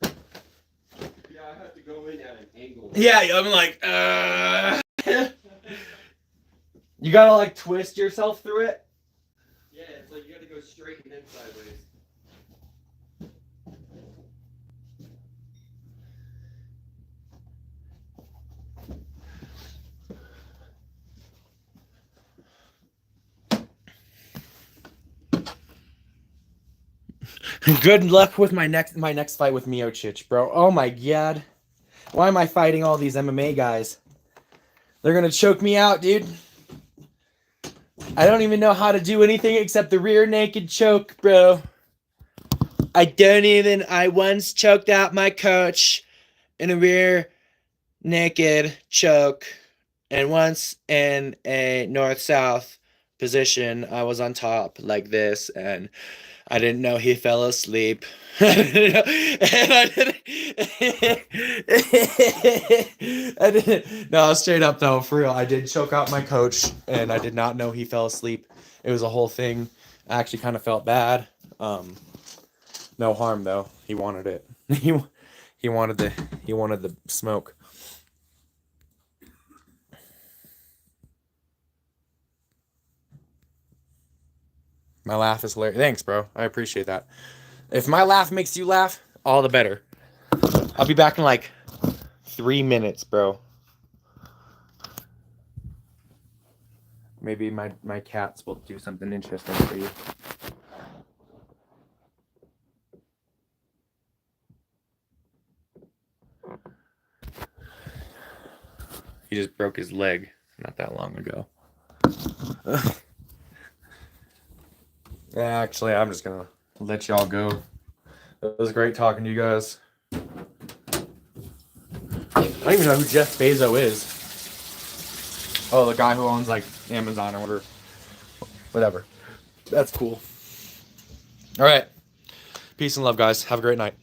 Yeah, I have to go in at an angle. Yeah, I'm like, You gotta like twist yourself through it. Yeah, it's like you gotta go straight and then sideways. Good luck with my next fight with Miocic, bro. Oh my god. Why am I fighting all these MMA guys? They're gonna choke me out, dude. I don't even know how to do anything except the rear naked choke, bro. I once choked out my coach in a rear naked choke. And once in a north-south position, I was on top like this, and I didn't know he fell asleep. And I No, straight up though, for real. I did choke out my coach, and I did not know he fell asleep. It was a whole thing. I actually kind of felt bad. No harm though. He wanted it. He wanted the smoke. My laugh is hilarious. Thanks, bro. I appreciate that. If my laugh makes you laugh, all the better. I'll be back in like 3 minutes, bro. Maybe my cats will do something interesting for you. He just broke his leg not that long ago. Actually, I'm just gonna let y'all go. It was great talking to you guys. I don't even know who Jeff Bezos is. Oh, the guy who owns like Amazon or whatever. Whatever. That's cool. All right. Peace and love, guys. Have a great night.